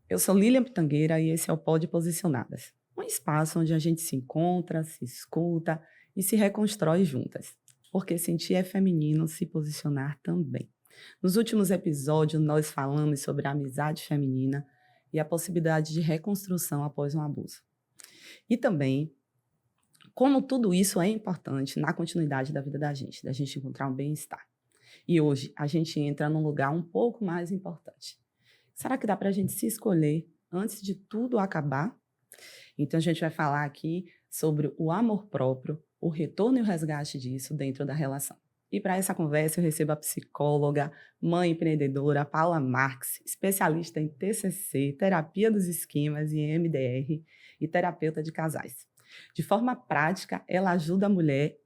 Eu sou Lilian Pitangueira e esse é o Pod Posicionadas, um espaço onde a gente se encontra, se escuta e se reconstrói juntas, porque sentir é feminino, se posicionar também. Nos últimos episódios, nós falamos sobre a amizade feminina e a possibilidade de reconstrução após um abuso. E também como tudo isso é importante na continuidade da vida da gente encontrar um bem-estar. E hoje a gente entra num lugar um pouco mais importante. Será que dá para a gente se escolher antes de tudo acabar? Então, a gente vai falar aqui sobre o amor próprio, o retorno e o resgate disso dentro da relação. E para essa conversa, eu recebo a psicóloga, mãe empreendedora Paula Marques, especialista em TCC, terapia dos esquemas e EMDR e terapeuta de casais. De forma prática, ela ajuda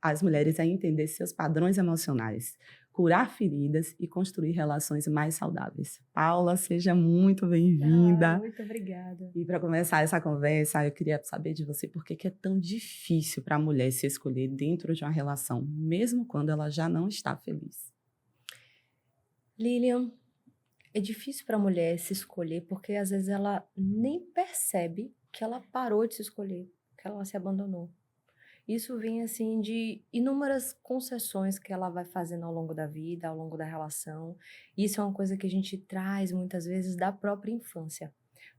as mulheres a entender seus padrões emocionais, curar feridas e construir relações mais saudáveis. Paula, seja muito bem-vinda. Muito obrigada. E para começar essa conversa, eu queria saber de você por que é tão difícil para a mulher se escolher dentro de uma relação, mesmo quando ela já não está feliz. Lilian, é difícil para a mulher se escolher porque às vezes ela nem percebe que ela parou de se escolher, que ela se abandonou. Isso vem assim de inúmeras concessões que ela vai fazendo ao longo da vida, ao longo da relação. Isso é uma coisa que a gente traz muitas vezes da própria infância.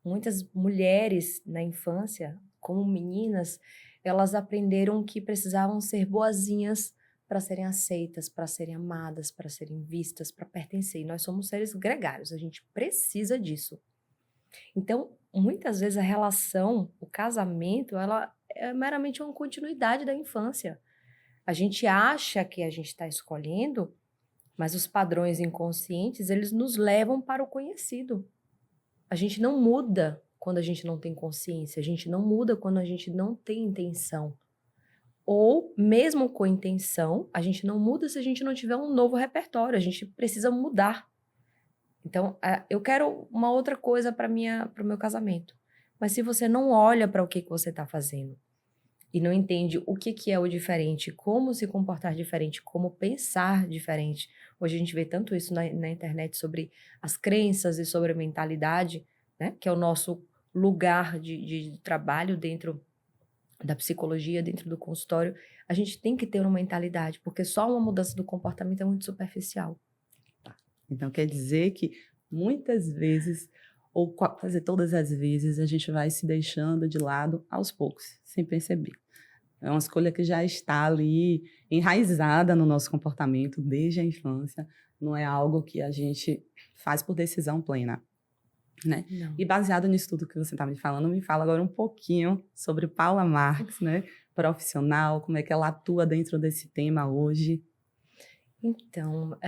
Muitas mulheres na infância, como meninas, elas aprenderam que precisavam ser boazinhas para serem aceitas, para serem amadas, para serem vistas, para pertencer. E nós somos seres gregários, a gente precisa disso. Então, muitas vezes a relação, o casamento, ela é meramente uma continuidade da infância. A gente acha que a gente está escolhendo, mas os padrões inconscientes, eles nos levam para o conhecido. A gente não muda quando a gente não tem consciência, a gente não muda quando a gente não tem intenção. Ou, mesmo com intenção, a gente não muda se a gente não tiver um novo repertório, a gente precisa mudar. Então, eu quero uma outra coisa para o meu casamento. Mas se você não olha para o que você está fazendo e não entende o que é o diferente, como se comportar diferente, como pensar diferente. Hoje a gente vê tanto isso na internet sobre as crenças e sobre a mentalidade, né? Que é o nosso lugar de trabalho dentro da psicologia, dentro do consultório. A gente tem que ter uma mentalidade, porque só uma mudança do comportamento é muito superficial. Então, quer dizer que muitas vezes, ou quase todas as vezes, a gente vai se deixando de lado aos poucos, sem perceber. É uma escolha que já está ali enraizada no nosso comportamento desde a infância, não é algo que a gente faz por decisão plena, né? Não. E baseado nisso tudo que você está me falando, me fala agora um pouquinho sobre Paula Marques, né? Profissional, como é que ela atua dentro desse tema hoje. Então,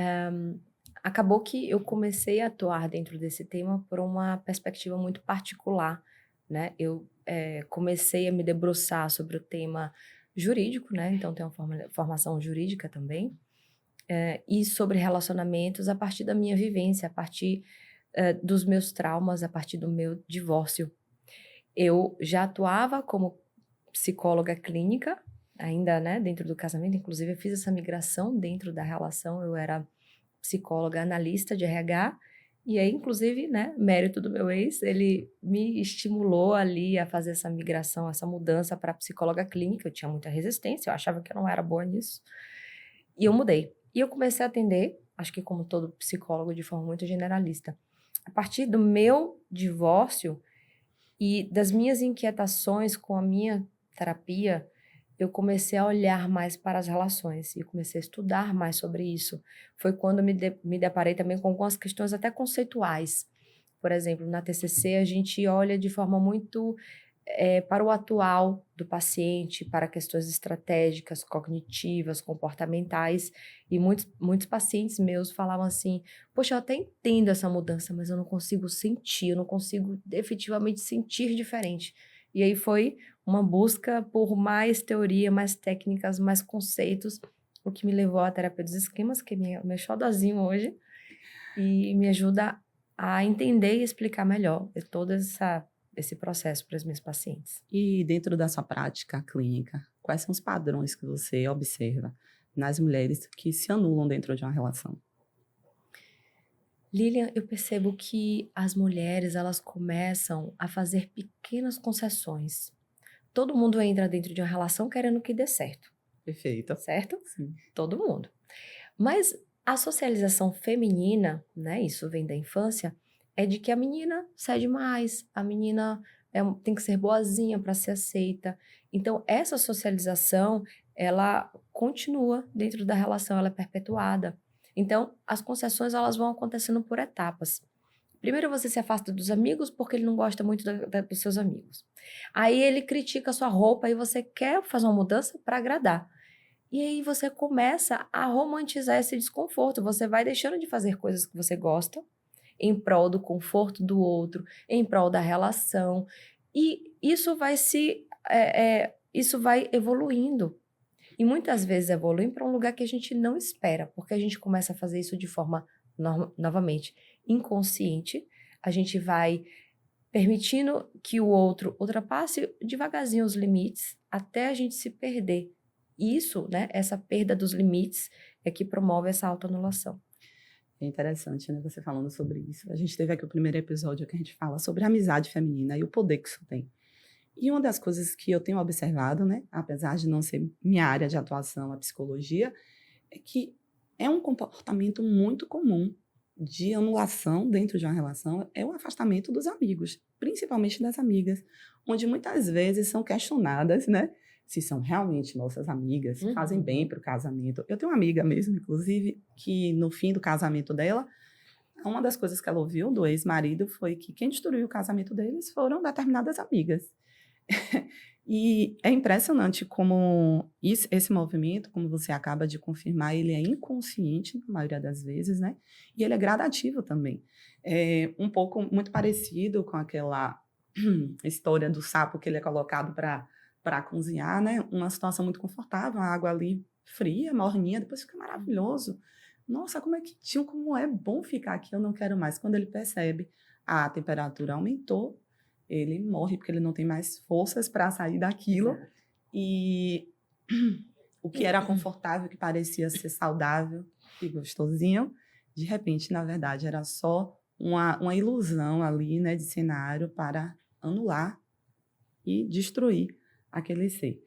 acabou que eu comecei a atuar dentro desse tema por uma perspectiva muito particular, né? Eu comecei a me debruçar sobre o tema jurídico, né? Então, tenho uma formação jurídica também, e sobre relacionamentos a partir da minha vivência, a partir dos meus traumas, a partir do meu divórcio. Eu já atuava como psicóloga clínica, ainda, né, dentro do casamento, inclusive eu fiz essa migração dentro da relação, eu era psicóloga analista de RH, e aí, inclusive, né, mérito do meu ex, ele me estimulou ali a fazer essa migração, essa mudança para psicóloga clínica. Eu tinha muita resistência, eu achava que eu não era boa nisso, e eu mudei. E eu comecei a atender, acho que como todo psicólogo, de forma muito generalista. A partir do meu divórcio e das minhas inquietações com a minha terapia, eu comecei a olhar mais para as relações e comecei a estudar mais sobre isso. Foi quando me deparei também com algumas questões até conceituais. Por exemplo, na TCC a gente olha de forma muito para o atual do paciente, para questões estratégicas, cognitivas, comportamentais, e muitos pacientes meus falavam assim: poxa, eu até entendo essa mudança, mas eu não consigo sentir, eu não consigo efetivamente sentir diferente. E aí foi uma busca por mais teoria, mais técnicas, mais conceitos, o que me levou à terapia dos esquemas, que é meu xodozinho hoje, e me ajuda a entender e explicar melhor todo esse processo para as minhas pacientes. E dentro da sua prática clínica, quais são os padrões que você observa nas mulheres que se anulam dentro de uma relação? Lilian, eu percebo que as mulheres, elas começam a fazer pequenas concessões. Todo mundo entra dentro de uma relação querendo que dê certo, Perfeito. certo? Sim. Todo mundo. Mas a socialização feminina, né, isso vem da infância, é de que a menina cede mais, a menina tem que ser boazinha para ser aceita. Então, essa socialização, ela continua dentro da relação, ela é perpetuada. Então, as concessões, elas vão acontecendo por etapas. Primeiro você se afasta dos amigos porque ele não gosta muito dos seus amigos. Aí ele critica a sua roupa e você quer fazer uma mudança para agradar. E aí você começa a romantizar esse desconforto. Você vai deixando de fazer coisas que você gosta em prol do conforto do outro, em prol da relação. E isso vai isso vai evoluindo. E muitas vezes evolui para um lugar que a gente não espera, porque a gente começa a fazer isso de forma, novamente, inconsciente. A gente vai permitindo que o outro ultrapasse devagarzinho os limites até a gente se perder. Isso, né, essa perda dos limites é que promove essa autoanulação. É interessante, né, você falando sobre isso. A gente teve aqui o primeiro episódio que a gente fala sobre a amizade feminina e o poder que isso tem. E uma das coisas que eu tenho observado, né, apesar de não ser minha área de atuação, a psicologia, é que é um comportamento muito comum de anulação dentro de uma relação, é o afastamento dos amigos, principalmente das amigas, onde muitas vezes são questionadas, né, se são realmente nossas amigas, se fazem bem para o casamento. Eu tenho uma amiga mesmo, inclusive, que no fim do casamento dela, uma das coisas que ela ouviu do ex-marido foi que quem destruiu o casamento deles foram determinadas amigas. E é impressionante como esse movimento, como você acaba de confirmar, ele é inconsciente na maioria das vezes, né? E ele é gradativo também. É um pouco muito parecido com aquela história do sapo que ele é colocado para cozinhar, né? Uma situação muito confortável, a água ali fria, morninha, depois fica maravilhoso. Nossa, como é bom ficar aqui, eu não quero mais. Quando ele percebe a temperatura aumentou, ele morre porque ele não tem mais forças para sair daquilo. E o que era confortável, que parecia ser saudável e gostosinho, de repente, na verdade, era só uma ilusão ali, né, de cenário para anular e destruir aquele ser.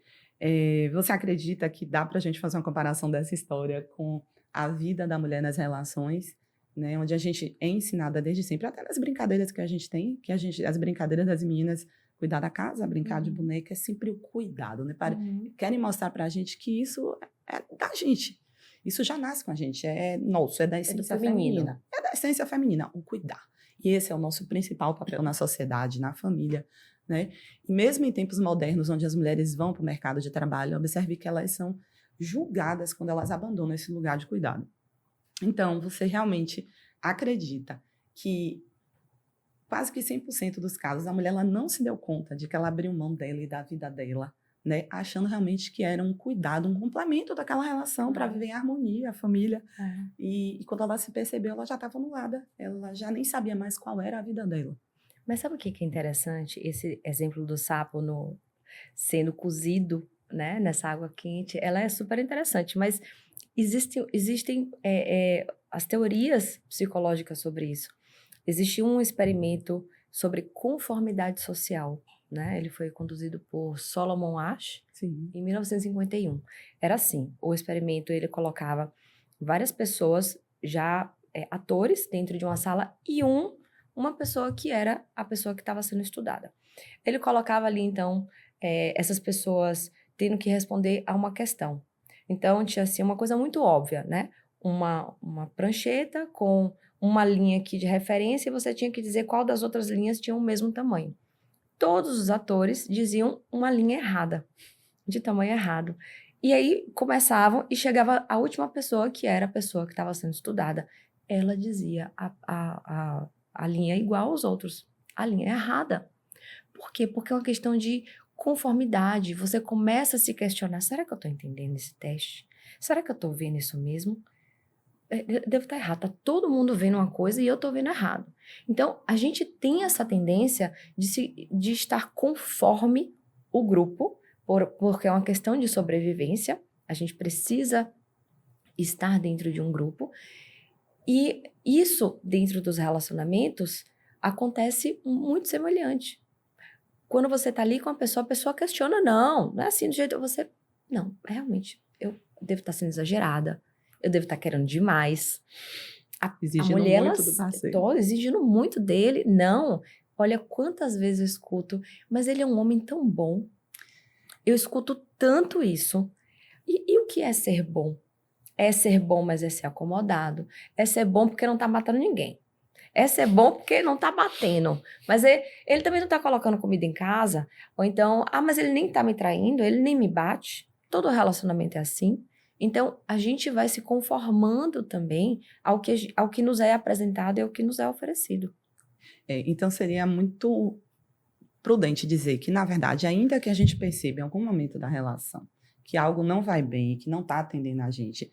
Você acredita que dá para a gente fazer uma comparação dessa história com a vida da mulher nas relações, né, onde a gente é ensinada desde sempre, até nas brincadeiras que a gente tem, as brincadeiras das meninas, cuidar da casa, brincar de boneca, é sempre o cuidado, né? Querem mostrar para a gente que isso é da gente. Isso já nasce com a gente, é nosso, é da essência feminina. É da essência feminina, o cuidar. E esse é o nosso principal papel na sociedade, na família, né? E mesmo em tempos modernos, onde as mulheres vão para o mercado de trabalho, observe que elas são julgadas quando elas abandonam esse lugar de cuidado. Então, você realmente acredita que quase que 100% dos casos a mulher ela não se deu conta de que ela abriu mão dela e da vida dela, né? Achando realmente que era um cuidado, um complemento daquela relação para viver em harmonia, a família. E quando ela se percebeu, ela já estava anulada. Ela já nem sabia mais qual era a vida dela. Mas sabe o que é interessante? Esse exemplo do sapo sendo cozido, né, nessa água quente, ela é super interessante, mas existem as teorias psicológicas sobre isso. Existe um experimento sobre conformidade social, né? Ele foi conduzido por Solomon Asch, Sim. em 1951. Era assim, o experimento ele colocava várias pessoas já atores dentro de uma sala e uma pessoa que era a pessoa que estava sendo estudada. Ele colocava ali, então, essas pessoas tendo que responder a uma questão. Então, tinha assim, uma coisa muito óbvia, né? Uma prancheta com uma linha aqui de referência e você tinha que dizer qual das outras linhas tinha o mesmo tamanho. Todos os atores diziam uma linha errada, de tamanho errado. E aí começavam e chegava a última pessoa, que era a pessoa que estava sendo estudada. Ela dizia a linha igual aos outros, a linha errada. Por quê? Porque é uma questão de conformidade. Você começa a se questionar: será que eu estou entendendo esse teste? Será que eu estou vendo isso mesmo? Devo estar errado. Está todo mundo vendo uma coisa e eu estou vendo errado. Então, a gente tem essa tendência de estar conforme o grupo, porque é uma questão de sobrevivência. A gente precisa estar dentro de um grupo. E isso, dentro dos relacionamentos, acontece muito semelhante. Quando você tá ali com a pessoa questiona, não é assim do jeito que você... Não, realmente, eu devo estar sendo exagerada, eu devo estar querendo demais. A Exigindo mulher, muito do parceiro. tô exigindo muito dele. Não, olha quantas vezes eu escuto, mas ele é um homem tão bom. Eu escuto tanto isso. E o que é ser bom? É ser bom, mas é ser acomodado. É ser bom porque não tá matando ninguém. É ser bom porque não tá batendo. Mas ele também não tá colocando comida em casa. Ou então, mas ele nem tá me traindo, ele nem me bate. Todo relacionamento é assim. Então, a gente vai se conformando também ao que nos é apresentado e ao que nos é oferecido. Então, seria muito prudente dizer que, na verdade, ainda que a gente perceba em algum momento da relação que algo não vai bem, que não está atendendo a gente,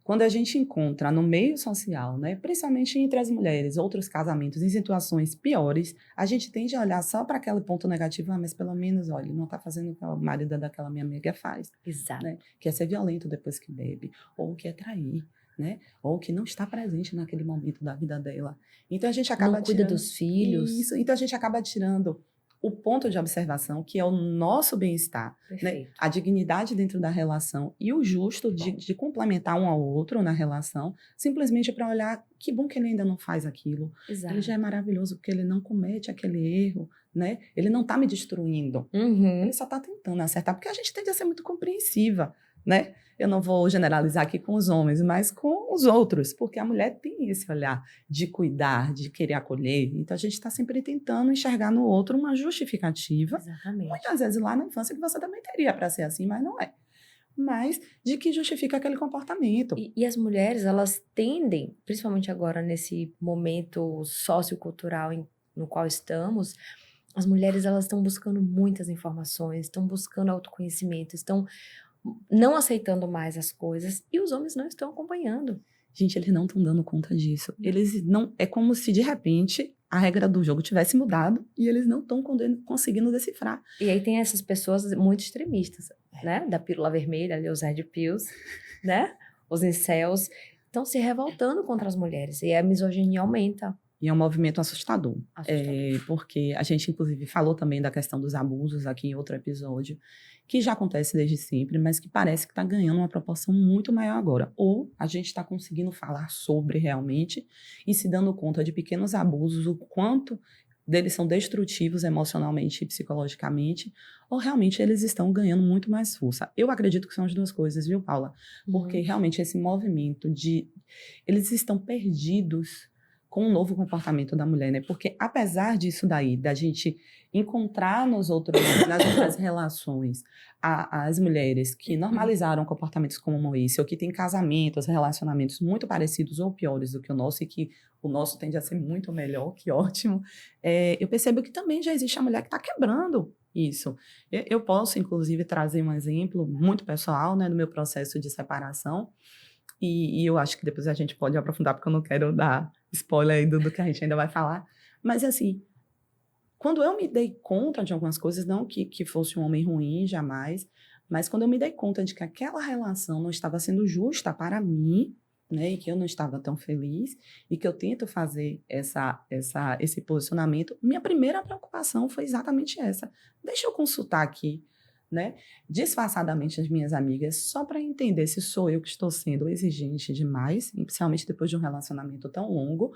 quando a gente encontra no meio social, né, principalmente entre as mulheres, outros casamentos em situações piores, a gente tende a olhar só para aquele ponto negativo, mas pelo menos, olha, não está fazendo o que o marido daquela minha amiga faz. Exato. Né? Que é ser violento depois que bebe, ou que é trair, né? Ou que não está presente naquele momento da vida dela. Então a gente acaba não cuida tirando dos filhos. Isso, então a gente acaba tirando o ponto de observação, que é o nosso bem-estar, né? A dignidade dentro da relação e o justo de complementar um ao outro na relação, simplesmente para olhar que bom que ele ainda não faz aquilo. Exato. Ele já é maravilhoso porque ele não comete aquele erro, né? Ele não está me destruindo. Uhum. Ele só está tentando acertar, porque a gente tende a ser muito compreensiva, né? Eu não vou generalizar aqui com os homens, mas com os outros, porque a mulher tem esse olhar de cuidar, de querer acolher. Então, a gente está sempre tentando enxergar no outro uma justificativa. Exatamente. Muitas vezes lá na infância que você também teria para ser assim, mas não é. Mas de que justifica aquele comportamento. E as mulheres, elas tendem, principalmente agora nesse momento sociocultural no qual estamos, as mulheres elas estão buscando muitas informações, estão buscando autoconhecimento, estão não aceitando mais as coisas e os homens não estão acompanhando. Gente, eles não estão dando conta disso. Eles não. É como se de repente a regra do jogo tivesse mudado e eles não estão conseguindo decifrar. E aí tem essas pessoas muito extremistas, né? Da pílula vermelha, ali, os red pills, né? Os incels, estão se revoltando contra as mulheres e a misoginia aumenta. E é um movimento assustador. Porque a gente, inclusive, falou também da questão dos abusos aqui em outro episódio, que já acontece desde sempre, mas que parece que está ganhando uma proporção muito maior agora. Ou a gente está conseguindo falar sobre realmente e se dando conta de pequenos abusos, o quanto deles são destrutivos emocionalmente e psicologicamente, ou realmente eles estão ganhando muito mais força. Eu acredito que são as duas coisas, viu, Paula? Porque realmente esse movimento eles estão perdidos com o novo comportamento da mulher, né? Porque apesar disso daí, da gente encontrar nas outras relações, as mulheres que normalizaram comportamentos como esse, ou que têm casamentos, relacionamentos muito parecidos ou piores do que o nosso, e que o nosso tende a ser muito melhor, que ótimo, eu percebo que também já existe a mulher que está quebrando isso. Eu posso, inclusive, trazer um exemplo muito pessoal, né, do meu processo de separação, e eu acho que depois a gente pode aprofundar, porque eu não quero dar spoiler aí do que a gente ainda vai falar. Mas, assim, quando eu me dei conta de algumas coisas, não que fosse um homem ruim, jamais, mas quando eu me dei conta de que aquela relação não estava sendo justa para mim, né, e que eu não estava tão feliz, e que eu tento fazer esse posicionamento, minha primeira preocupação foi exatamente essa. Deixa eu consultar aqui, né, disfarçadamente as minhas amigas, só para entender se sou eu que estou sendo exigente demais, principalmente depois de um relacionamento tão longo,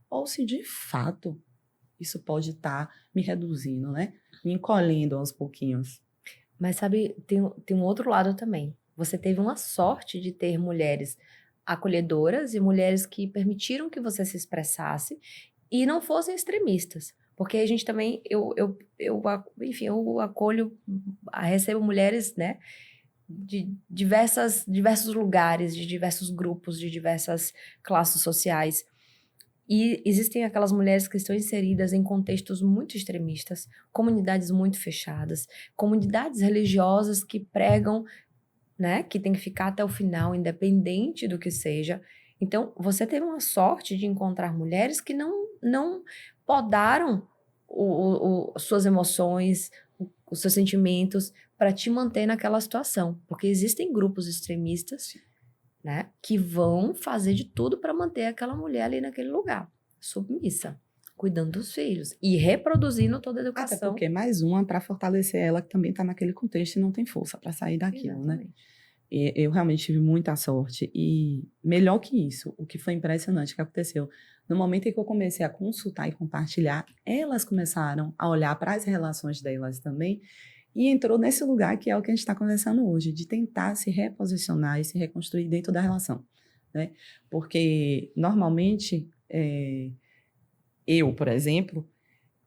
ou se de fato isso pode estar me reduzindo, né, me encolhendo aos pouquinhos. Mas sabe, tem um outro lado também. Você teve uma sorte de ter mulheres acolhedoras e mulheres que permitiram que você se expressasse e não fossem extremistas. Porque a gente também, enfim, eu acolho, recebo mulheres, né, de diversos lugares, de diversos grupos, de diversas classes sociais. E existem aquelas mulheres que estão inseridas em contextos muito extremistas, comunidades muito fechadas, comunidades religiosas que pregam, né, que tem que ficar até o final, independente do que seja. Então, você teve uma sorte de encontrar mulheres que não podaram suas emoções, os seus sentimentos para te manter naquela situação. Porque existem grupos extremistas né? Que vão fazer de tudo para manter aquela mulher ali naquele lugar, submissa, cuidando dos filhos e reproduzindo toda a Até educação. porque mais uma para fortalecer ela que também está naquele contexto e não tem força para sair daquilo, né? Exatamente. E eu realmente tive muita sorte. E melhor que isso, o que foi impressionante que aconteceu, no momento em que eu comecei a consultar e compartilhar, elas começaram a olhar para as relações delas também e entrou nesse lugar que é o que a gente está conversando hoje, de tentar se reposicionar e se reconstruir dentro da relação, né? Porque, normalmente, eu, por exemplo,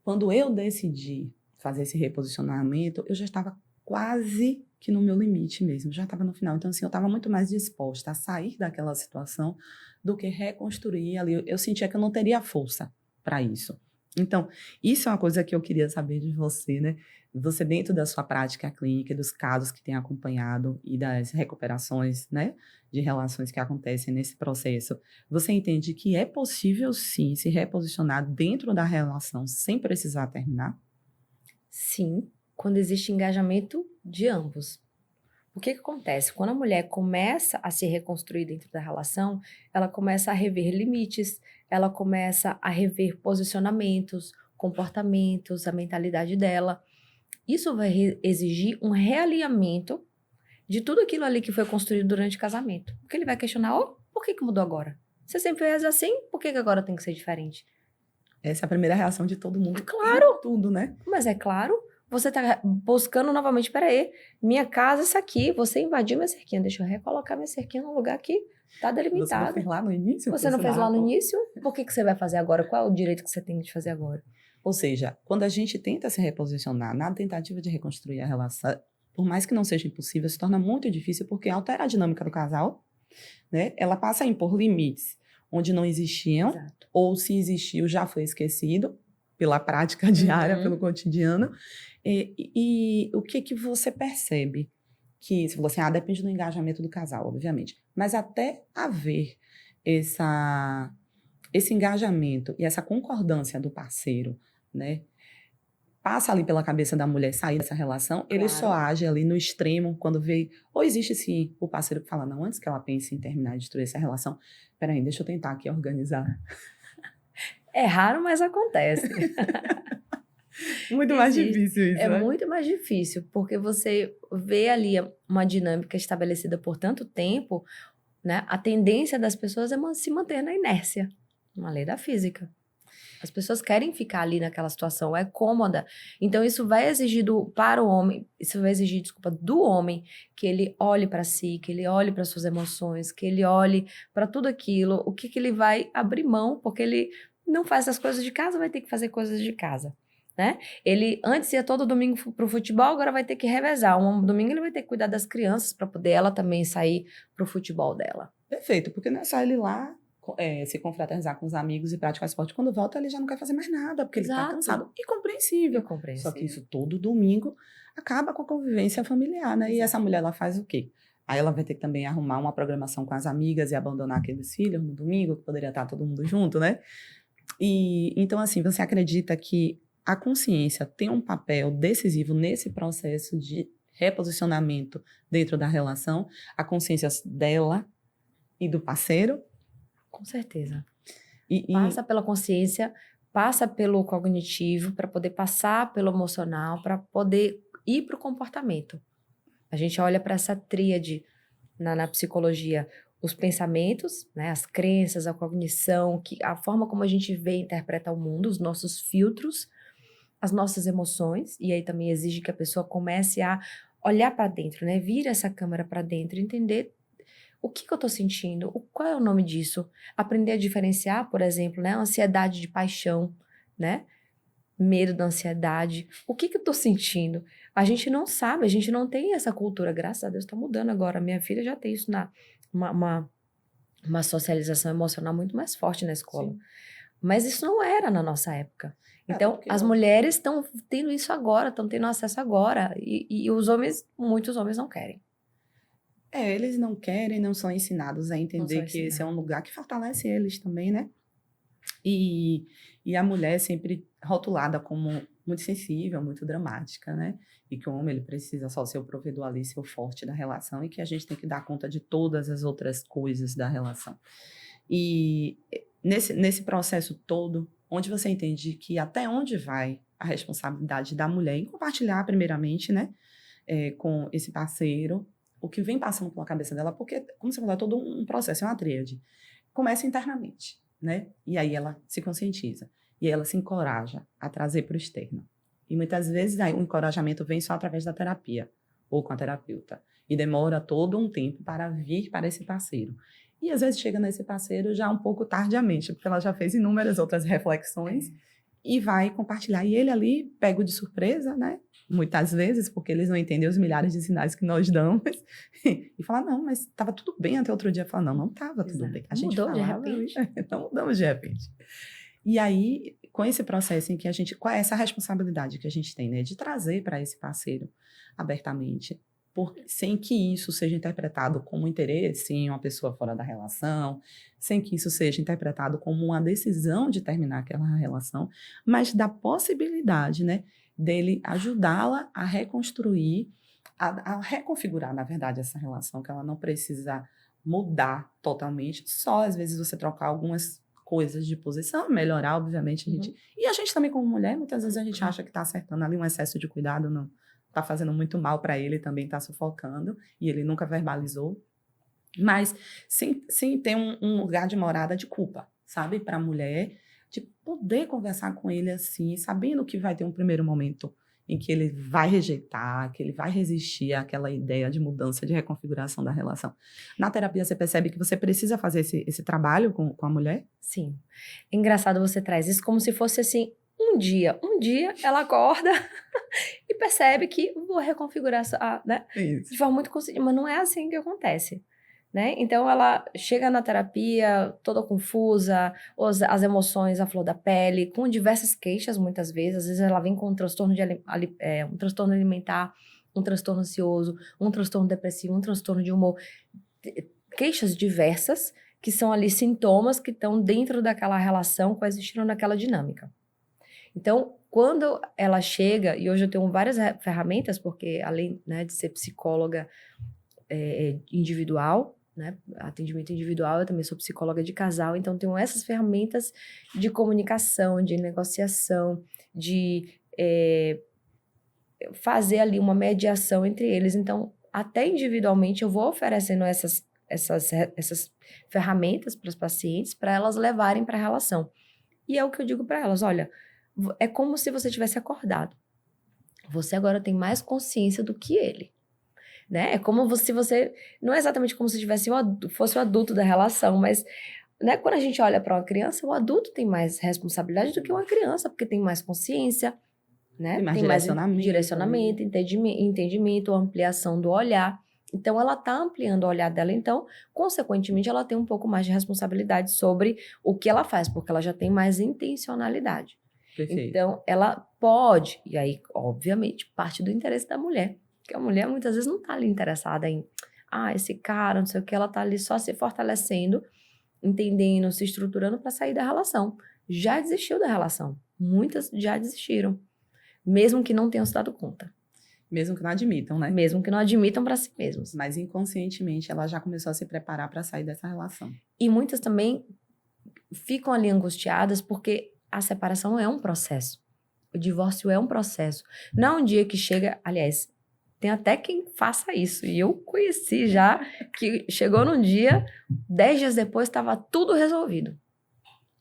quando eu decidi fazer esse reposicionamento, eu já estava quase que no meu limite mesmo, já estava no final. Então, assim, eu estava muito mais disposta a sair daquela situação do que reconstruir ali. Eu sentia que eu não teria força para isso. Então, isso é uma coisa que eu queria saber de você, né? Você, dentro da sua prática clínica, dos casos que tem acompanhado e das recuperações, né, de relações que acontecem nesse processo, você entende que é possível, sim, se reposicionar dentro da relação sem precisar terminar? Sim, quando existe engajamento de ambos. O que que acontece? Quando a mulher começa a se reconstruir dentro da relação, ela começa a rever limites, ela começa a rever posicionamentos, comportamentos, a mentalidade dela. Isso vai exigir um realinhamento de tudo aquilo ali que foi construído durante o casamento. Porque ele vai questionar, oh, por que que mudou agora? Você sempre fez assim, por que que agora tem que ser diferente? Essa é a primeira reação de todo mundo. Claro! Em tudo, né? Mas é claro, você tá buscando novamente, peraí, minha casa é essa aqui, você invadiu minha cerquinha, deixa eu recolocar minha cerquinha no lugar que tá Você não delimitado. fez lá no início? Você não fez lá dava no conta? início? Por que que você vai fazer agora? Qual é o direito que você tem de fazer agora? Ou seja, quando a gente tenta se reposicionar na tentativa de reconstruir a relação, por mais que não seja impossível, se torna muito difícil porque altera a dinâmica do casal, né? Ela passa a impor limites onde não existiam, Exato. ou se existiu já foi esquecido pela prática diária, pelo cotidiano. E o que que você percebe? Que, se você, depende do engajamento do casal, obviamente, mas até haver esse engajamento e essa concordância do parceiro, né? Passa ali pela cabeça da mulher sair dessa relação, ele só Claro. age ali no extremo quando vê, ou existe sim o parceiro que fala, não, antes que ela pense em terminar e destruir essa relação, peraí, deixa eu tentar aqui organizar. É raro, mas acontece. Muito mais Existe. difícil isso, É né? muito mais difícil, porque você vê ali uma dinâmica estabelecida por tanto tempo, né? A tendência das pessoas é se manter na inércia, uma lei da física. As pessoas querem ficar ali naquela situação, é cômoda. Então, isso vai exigir para o homem, isso vai exigir, desculpa, do homem, que ele olhe para si, que ele olhe para suas emoções, que ele olhe para tudo aquilo, o que que ele vai abrir mão, porque ele não faz as coisas de casa, vai ter que fazer coisas de casa, né? Ele antes ia todo domingo pro futebol, agora vai ter que revezar. Um domingo ele vai ter que cuidar das crianças para poder ela também sair pro futebol dela. Perfeito, porque não é só ele ir lá se confraternizar com os amigos e praticar esporte. Quando volta, ele já não quer fazer mais nada, porque ele está Exato. cansado. E compreensível. Só que isso todo domingo acaba com a convivência familiar, né? E essa mulher, ela faz o quê? Aí ela vai ter que também arrumar uma programação com as amigas e abandonar aqueles filhos no domingo, que poderia estar todo mundo junto, né? E então, assim, você acredita que a consciência tem um papel decisivo nesse processo de reposicionamento dentro da relação, a consciência dela e do parceiro? Com certeza. E Passa pela consciência, passa pelo cognitivo, para poder passar pelo emocional, para poder ir para o comportamento. A gente olha para essa tríade na psicologia, os pensamentos, né, as crenças, a cognição, a forma como a gente vê e interpreta o mundo, os nossos filtros, as nossas emoções, e aí também exige que a pessoa comece a olhar para dentro, né, vira essa câmera para dentro, entender o que que eu estou sentindo, qual é o nome disso, aprender a diferenciar, por exemplo, né, ansiedade de paixão, né, medo da ansiedade, o que que eu estou sentindo? A gente não sabe, a gente não tem essa cultura, graças a Deus está mudando agora, minha filha já tem isso uma socialização emocional muito mais forte na escola. Sim. Mas isso não era na nossa época. Então, as mulheres estão tendo isso agora, estão tendo acesso agora. E os homens, muitos homens não querem. Eles não querem, não são ensinados a entender que esse é um lugar que fortalece eles também, né? E a mulher é sempre rotulada como muito sensível, muito dramática, né? E que o homem ele precisa só ser o provedor ali, ser o forte da relação e que a gente tem que dar conta de todas as outras coisas da relação. E nesse processo todo, onde você entende que até onde vai a responsabilidade da mulher em compartilhar primeiramente, né, com esse parceiro, o que vem passando pela cabeça dela, porque, como você falou, é todo um processo, é uma tríade. Começa internamente, né? E aí ela se conscientiza. E aí ela se encoraja a trazer para o externo. E muitas vezes aí, o encorajamento vem só através da terapia, ou com a terapeuta. E demora todo um tempo para vir para esse parceiro. E às vezes chega nesse parceiro já um pouco tardiamente, porque ela já fez inúmeras outras reflexões e vai compartilhar. E ele ali, pego de surpresa, né? Muitas vezes, porque eles não entendem os milhares de sinais que nós damos, e fala, não, mas estava tudo bem até outro dia. Fala, não estava tudo bem. A gente Mudou de falava, repente. não mudamos de repente. E aí, com esse processo em que a gente, qual é essa responsabilidade que a gente tem, né? De trazer para esse parceiro abertamente, sem que isso seja interpretado como interesse em uma pessoa fora da relação, sem que isso seja interpretado como uma decisão de terminar aquela relação, mas da possibilidade, né, dele ajudá-la a reconstruir, a reconfigurar, na verdade, essa relação, que ela não precisa mudar totalmente, só às vezes você trocar algumas coisas de posição, melhorar, obviamente, a gente... E a gente também, como mulher, muitas vezes a gente acha que está acertando ali um excesso de cuidado, não está fazendo muito mal para ele, também está sufocando, e ele nunca verbalizou, mas sem ter um lugar de morada de culpa, sabe? Para a mulher, de poder conversar com ele assim, sabendo que vai ter um primeiro momento em que ele vai rejeitar, que ele vai resistir àquela ideia de mudança, de reconfiguração da relação. Na terapia, você percebe que você precisa fazer esse trabalho com a mulher? Sim. Engraçado você traz isso como se fosse assim, um dia ela acorda e percebe que vou reconfigurar, né? Isso. De forma muito consciente, mas não é assim que acontece, né? Então ela chega na terapia toda confusa, as emoções à flor da pele, com diversas queixas muitas vezes. Às vezes ela vem com um transtorno um transtorno alimentar, um transtorno ansioso, um transtorno depressivo, um transtorno de humor, queixas diversas que são ali sintomas que estão dentro daquela relação, coexistindo naquela dinâmica. Então, quando ela chega, e hoje eu tenho várias ferramentas, porque além, né, de ser psicóloga individual, né, atendimento individual, eu também sou psicóloga de casal, então tenho essas ferramentas de comunicação, de negociação, de fazer ali uma mediação entre eles. Então, até individualmente, eu vou oferecendo essas ferramentas para os pacientes, para elas levarem para a relação. E é o que eu digo para elas, olha, é como se você tivesse acordado. Você agora tem mais consciência do que ele, né? É como se você, não é exatamente como se fosse o adulto da relação, mas, né, quando a gente olha para uma criança, o adulto tem mais responsabilidade do que uma criança, porque tem mais consciência, né? Tem mais direcionamento, entendimento, ampliação do olhar. Então, ela está ampliando o olhar dela, então, consequentemente, ela tem um pouco mais de responsabilidade sobre o que ela faz, porque ela já tem mais intencionalidade. Perfeito. Então, ela pode, e aí, obviamente, parte do interesse da mulher, porque a mulher muitas vezes não está ali interessada em, esse cara, não sei o que, ela está ali só se fortalecendo, entendendo, se estruturando para sair da relação. Já desistiu da relação. Muitas já desistiram, mesmo que não tenham se dado conta. Mesmo que não admitam, né? Mesmo que não admitam para si mesmos. Mas inconscientemente ela já começou a se preparar para sair dessa relação. E muitas também ficam ali angustiadas porque a separação é um processo. O divórcio é um processo. Não é um dia que chega, aliás, tem até quem faça isso. E eu conheci já que chegou num dia, 10 dias depois estava tudo resolvido.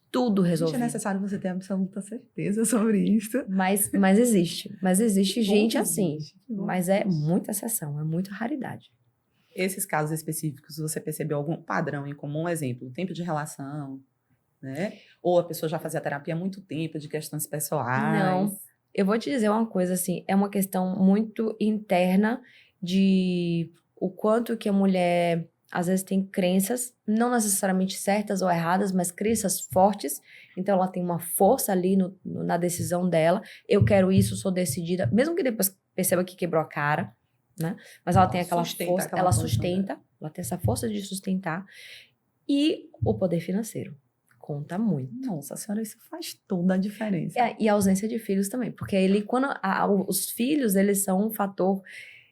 Tudo resolvido. Gente, é necessário você ter absoluta certeza sobre isso. Mas existe. Mas existe gente assim. Existe. Mas é muita exceção, é muita raridade. Esses casos específicos, você percebeu algum padrão em comum? Um exemplo, tempo de relação, né? Ou a pessoa já fazia terapia há muito tempo, de questões pessoais? Não. Eu vou te dizer uma coisa, assim, é uma questão muito interna de o quanto que a mulher, às vezes, tem crenças, não necessariamente certas ou erradas, mas crenças fortes. Então, ela tem uma força ali na decisão dela. Eu quero isso, sou decidida. Mesmo que depois perceba que quebrou a cara, né? Mas ela tem aquela força, ela tem essa força de sustentar. E o poder financeiro. conta muito. Nossa senhora, isso faz toda a diferença. E a ausência de filhos também, porque ele, quando os filhos, eles são um fator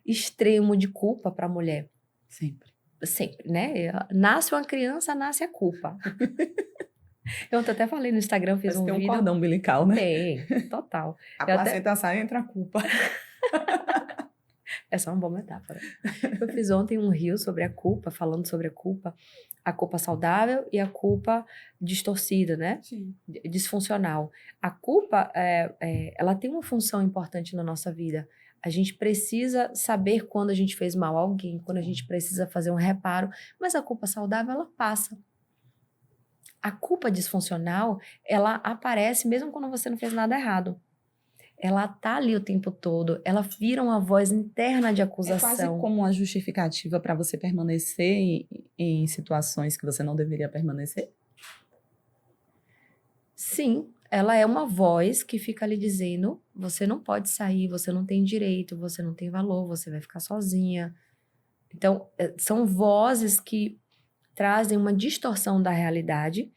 extremo de culpa para a mulher. Sempre. Sempre, né? Nasce uma criança, nasce a culpa. Eu até falei no Instagram, fiz um Tem um vídeo. cordão umbilical, né? Tem, total. A placenta sai e entra a culpa. Essa é uma boa metáfora. Eu fiz ontem um reel sobre a culpa, falando sobre a culpa saudável e a culpa distorcida, né? Sim. Disfuncional. A culpa, ela tem uma função importante na nossa vida. A gente precisa saber quando a gente fez mal a alguém, quando a gente precisa fazer um reparo, mas a culpa saudável, ela passa. A culpa disfuncional, ela aparece mesmo quando você não fez nada errado. Ela tá ali o tempo todo, ela vira uma voz interna de acusação. É quase como uma justificativa para você permanecer em situações que você não deveria permanecer? Sim, ela é uma voz que fica ali dizendo, você não pode sair, você não tem direito, você não tem valor, você vai ficar sozinha. Então, são vozes que trazem uma distorção da realidade,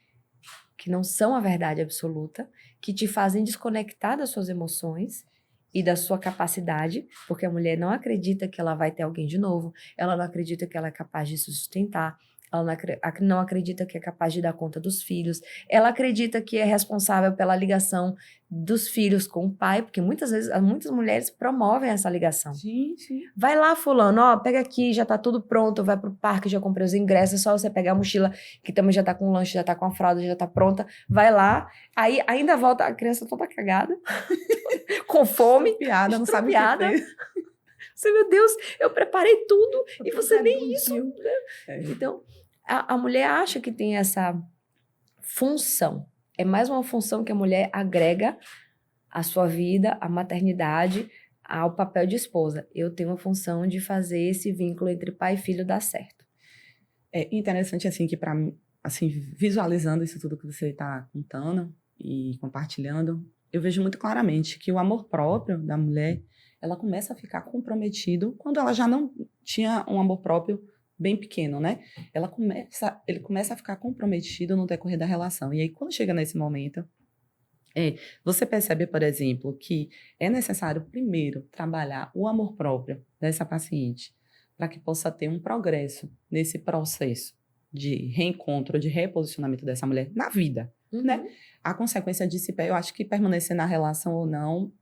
que não são a verdade absoluta, que te fazem desconectar das suas emoções e da sua capacidade, porque a mulher não acredita que ela vai ter alguém de novo, ela não acredita que ela é capaz de se sustentar, ela não acredita que é capaz de dar conta dos filhos, ela acredita que é responsável pela ligação dos filhos com o pai, porque muitas vezes, muitas mulheres promovem essa ligação. Sim. Vai lá, fulano, ó, pega aqui, já tá tudo pronto, vai pro parque, já comprei os ingressos, é só você pegar a mochila, que também já tá com o lanche, já tá com a fralda, já tá pronta, vai lá, aí ainda volta a criança toda cagada, com fome, Estrupiada, não sabe o que fez. Você, meu Deus, eu preparei tudo e você nem isso. É. Então, a mulher acha que tem essa função. É mais uma função que a mulher agrega à sua vida, à maternidade, ao papel de esposa. Eu tenho a função de fazer esse vínculo entre pai e filho dar certo. É interessante, assim, que para mim, assim, visualizando isso tudo que você está contando e compartilhando, eu vejo muito claramente que o amor próprio da mulher, ela começa a ficar comprometido quando ela já não tinha um amor próprio bem pequeno, né? Ele começa a ficar comprometido no decorrer da relação. E aí, quando chega nesse momento, você percebe, por exemplo, que é necessário primeiro trabalhar o amor próprio dessa paciente para que possa ter um progresso nesse processo de reencontro, de reposicionamento dessa mulher na vida, né? A consequência disso, eu acho que permanecer na relação ou não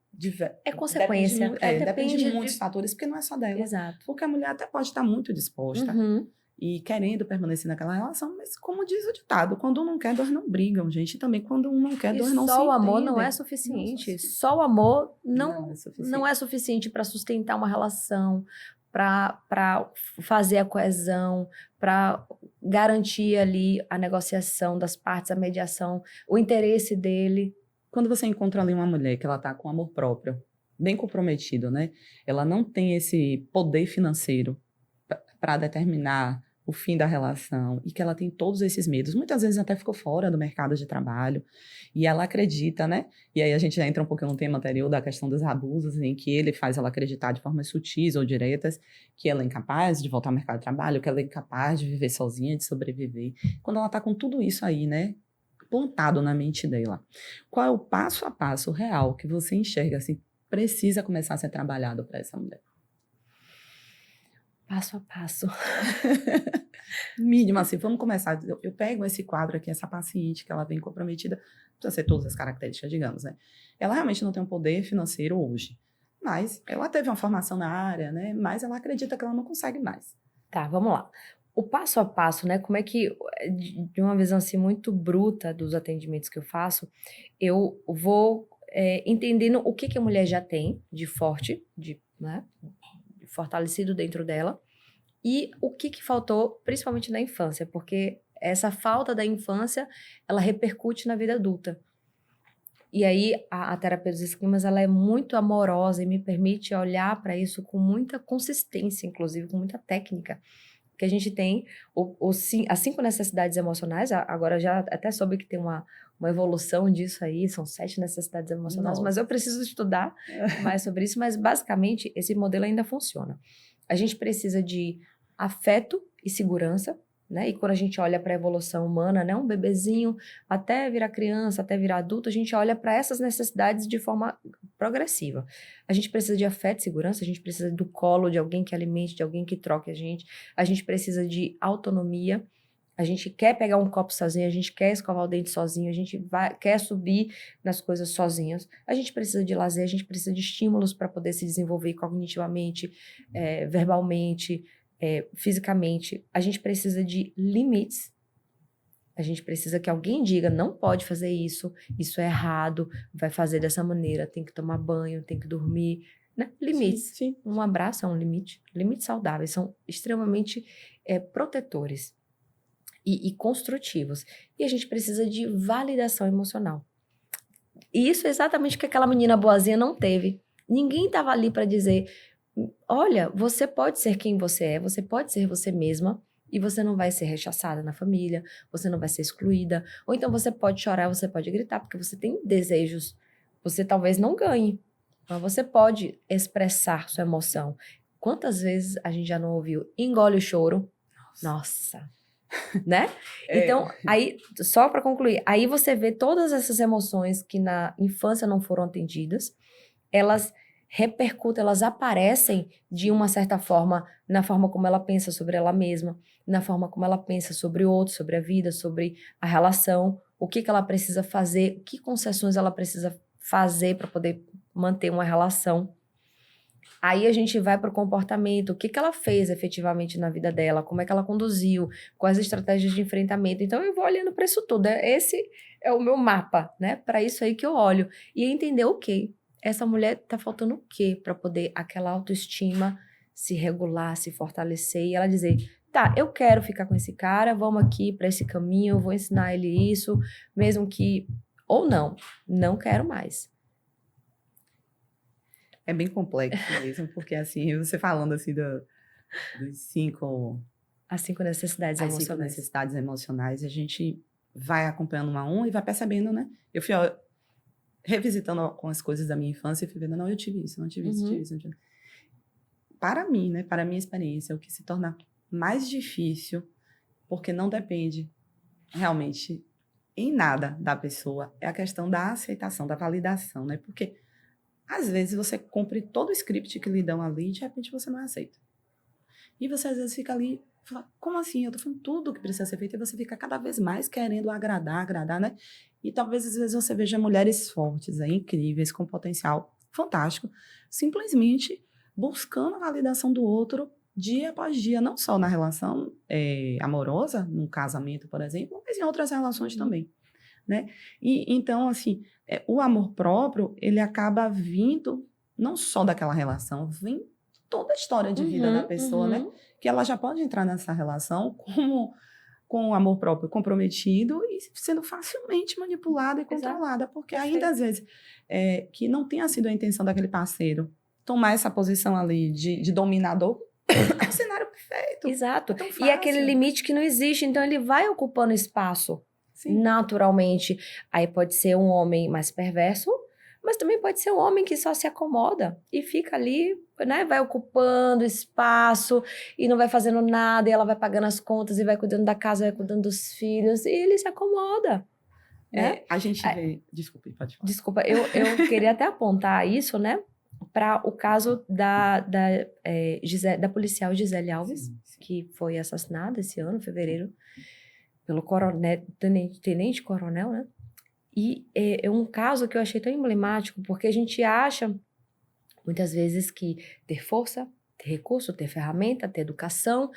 é consequência. Depende de muitos fatores, porque não é só dela. Exato. Porque a mulher até pode estar muito disposta e querendo permanecer naquela relação, mas como diz o ditado, quando um não quer, dois não brigam, gente. E também quando um não quer, dois não se entendem. Só o amor não é suficiente. Só o amor não é suficiente para sustentar uma relação, para fazer a coesão, para garantir ali a negociação das partes, a mediação, o interesse dele. Quando você encontra ali uma mulher que ela tá com amor próprio, bem comprometido, né? Ela não tem esse poder financeiro para determinar o fim da relação e que ela tem todos esses medos. Muitas vezes até ficou fora do mercado de trabalho e ela acredita, né? E aí a gente já entra um pouquinho no tema anterior da questão dos abusos, em que ele faz ela acreditar de formas sutis ou diretas que ela é incapaz de voltar ao mercado de trabalho, que ela é incapaz de viver sozinha, de sobreviver. Quando ela tá com tudo isso aí, né? Plantado na mente dela. Qual é o passo a passo real que você enxerga assim, precisa começar a ser trabalhado para essa mulher? Passo a passo. Mínimo, assim, vamos começar. Eu pego esse quadro aqui, essa paciente que ela vem comprometida, precisa ser todas as características, digamos, né? Ela realmente não tem um poder financeiro hoje, mas ela teve uma formação na área, né? Mas ela acredita que ela não consegue mais. Tá, vamos lá. O passo a passo, né? Como é que, de uma visão assim muito bruta dos atendimentos que eu faço, eu vou entendendo o que a mulher já tem de forte, né, fortalecido dentro dela, e o que faltou, principalmente na infância, porque essa falta da infância, ela repercute na vida adulta. E aí, a terapia dos esquemas, ela é muito amorosa e me permite olhar para isso com muita consistência, inclusive com muita técnica. Que a gente tem as 5 necessidades emocionais, agora já até soube que tem uma evolução disso aí, são 7 necessidades emocionais, mas eu preciso estudar mais sobre isso, mas basicamente esse modelo ainda funciona. A gente precisa de afeto e segurança, né? E quando a gente olha para a evolução humana, né? Um bebezinho até virar criança, até virar adulto, a gente olha para essas necessidades de forma progressiva. A gente precisa de afeto e segurança, a gente precisa do colo de alguém que alimente, de alguém que troque a gente precisa de autonomia. A gente quer pegar um copo sozinho, a gente quer escovar o dente sozinho, a gente quer subir nas coisas sozinhos. A gente precisa de lazer, a gente precisa de estímulos para poder se desenvolver cognitivamente, verbalmente, fisicamente. A gente precisa de limites. A gente precisa que alguém diga, não pode fazer isso é errado, vai fazer dessa maneira, tem que tomar banho, tem que dormir, né? Limites. Sim, sim. Um abraço é um limite. Limites saudáveis são extremamente protetores e construtivos. E a gente precisa de validação emocional. E isso é exatamente o que aquela menina boazinha não teve. Ninguém estava ali para dizer, olha, você pode ser quem você pode ser você mesma, e você não vai ser rechaçada na família, você não vai ser excluída, ou então você pode chorar, você pode gritar, porque você tem desejos. Você talvez não ganhe, mas você pode expressar sua emoção. Quantas vezes a gente já não ouviu, engole o choro? Nossa! Né? Então, aí, só para concluir, aí você vê todas essas emoções que na infância não foram atendidas, elas repercutem, elas aparecem de uma certa forma na forma como ela pensa sobre ela mesma, na forma como ela pensa sobre o outro, sobre a vida, sobre a relação, o que ela precisa fazer, que concessões ela precisa fazer para poder manter uma relação. Aí a gente vai para o comportamento, o que ela fez efetivamente na vida dela, como é que ela conduziu, quais estratégias de enfrentamento. Então eu vou olhando para isso tudo. Esse é o meu mapa, né? Para isso aí que eu olho. E entender o quê? Essa mulher tá faltando o quê para poder aquela autoestima se regular, se fortalecer e ela dizer: tá, eu quero ficar com esse cara, vamos aqui para esse caminho, eu vou ensinar ele isso, mesmo que. Ou não quero mais. É bem complexo mesmo, porque assim, você falando assim dos cinco... As 5 necessidades As emocionais. 5 necessidades emocionais, a gente vai acompanhando uma a uma e vai percebendo, né? Eu fui revisitando com as coisas da minha infância e fui vendo, não, eu tive isso, não tive isso, tive isso, não tive. Para mim, né? Para a minha experiência, o que se torna mais difícil, porque não depende realmente em nada da pessoa, é a questão da aceitação, da validação, né? Porque às vezes você cumpre todo o script que lhe dão ali e de repente você não aceita. E você às vezes fica ali, fala, como assim? Eu tô fazendo tudo o que precisa ser feito e você fica cada vez mais querendo agradar, né? E talvez às vezes você veja mulheres fortes, incríveis, com potencial fantástico, simplesmente buscando a validação do outro dia após dia, não só na relação amorosa, num casamento, por exemplo, mas em outras relações também, né? E então, assim, o amor próprio, ele acaba vindo não só daquela relação, vem toda a história de vida da pessoa, né? Que ela já pode entrar nessa relação com o amor próprio comprometido e sendo facilmente manipulada e controlada, exato, porque ainda às vezes que não tenha sido a intenção daquele parceiro tomar essa posição ali de dominador, é um cenário perfeito. Exato. É tão fácil. E aquele limite que não existe, então ele vai ocupando espaço. Sim. Naturalmente. Aí pode ser um homem mais perverso, mas também pode ser um homem que só se acomoda e fica ali, né? Vai ocupando espaço e não vai fazendo nada, e ela vai pagando as contas e vai cuidando da casa, vai cuidando dos filhos, e ele se acomoda. Né? A gente vê... Desculpe, pode falar. Desculpa, eu queria até apontar isso, né? Para o caso da policial Gisele Alves, sim. Que foi assassinada esse ano, em fevereiro, pelo tenente coronel, né? E é um caso que eu achei tão emblemático, porque a gente acha, muitas vezes, que ter força, ter recurso, ter ferramenta, ter educação,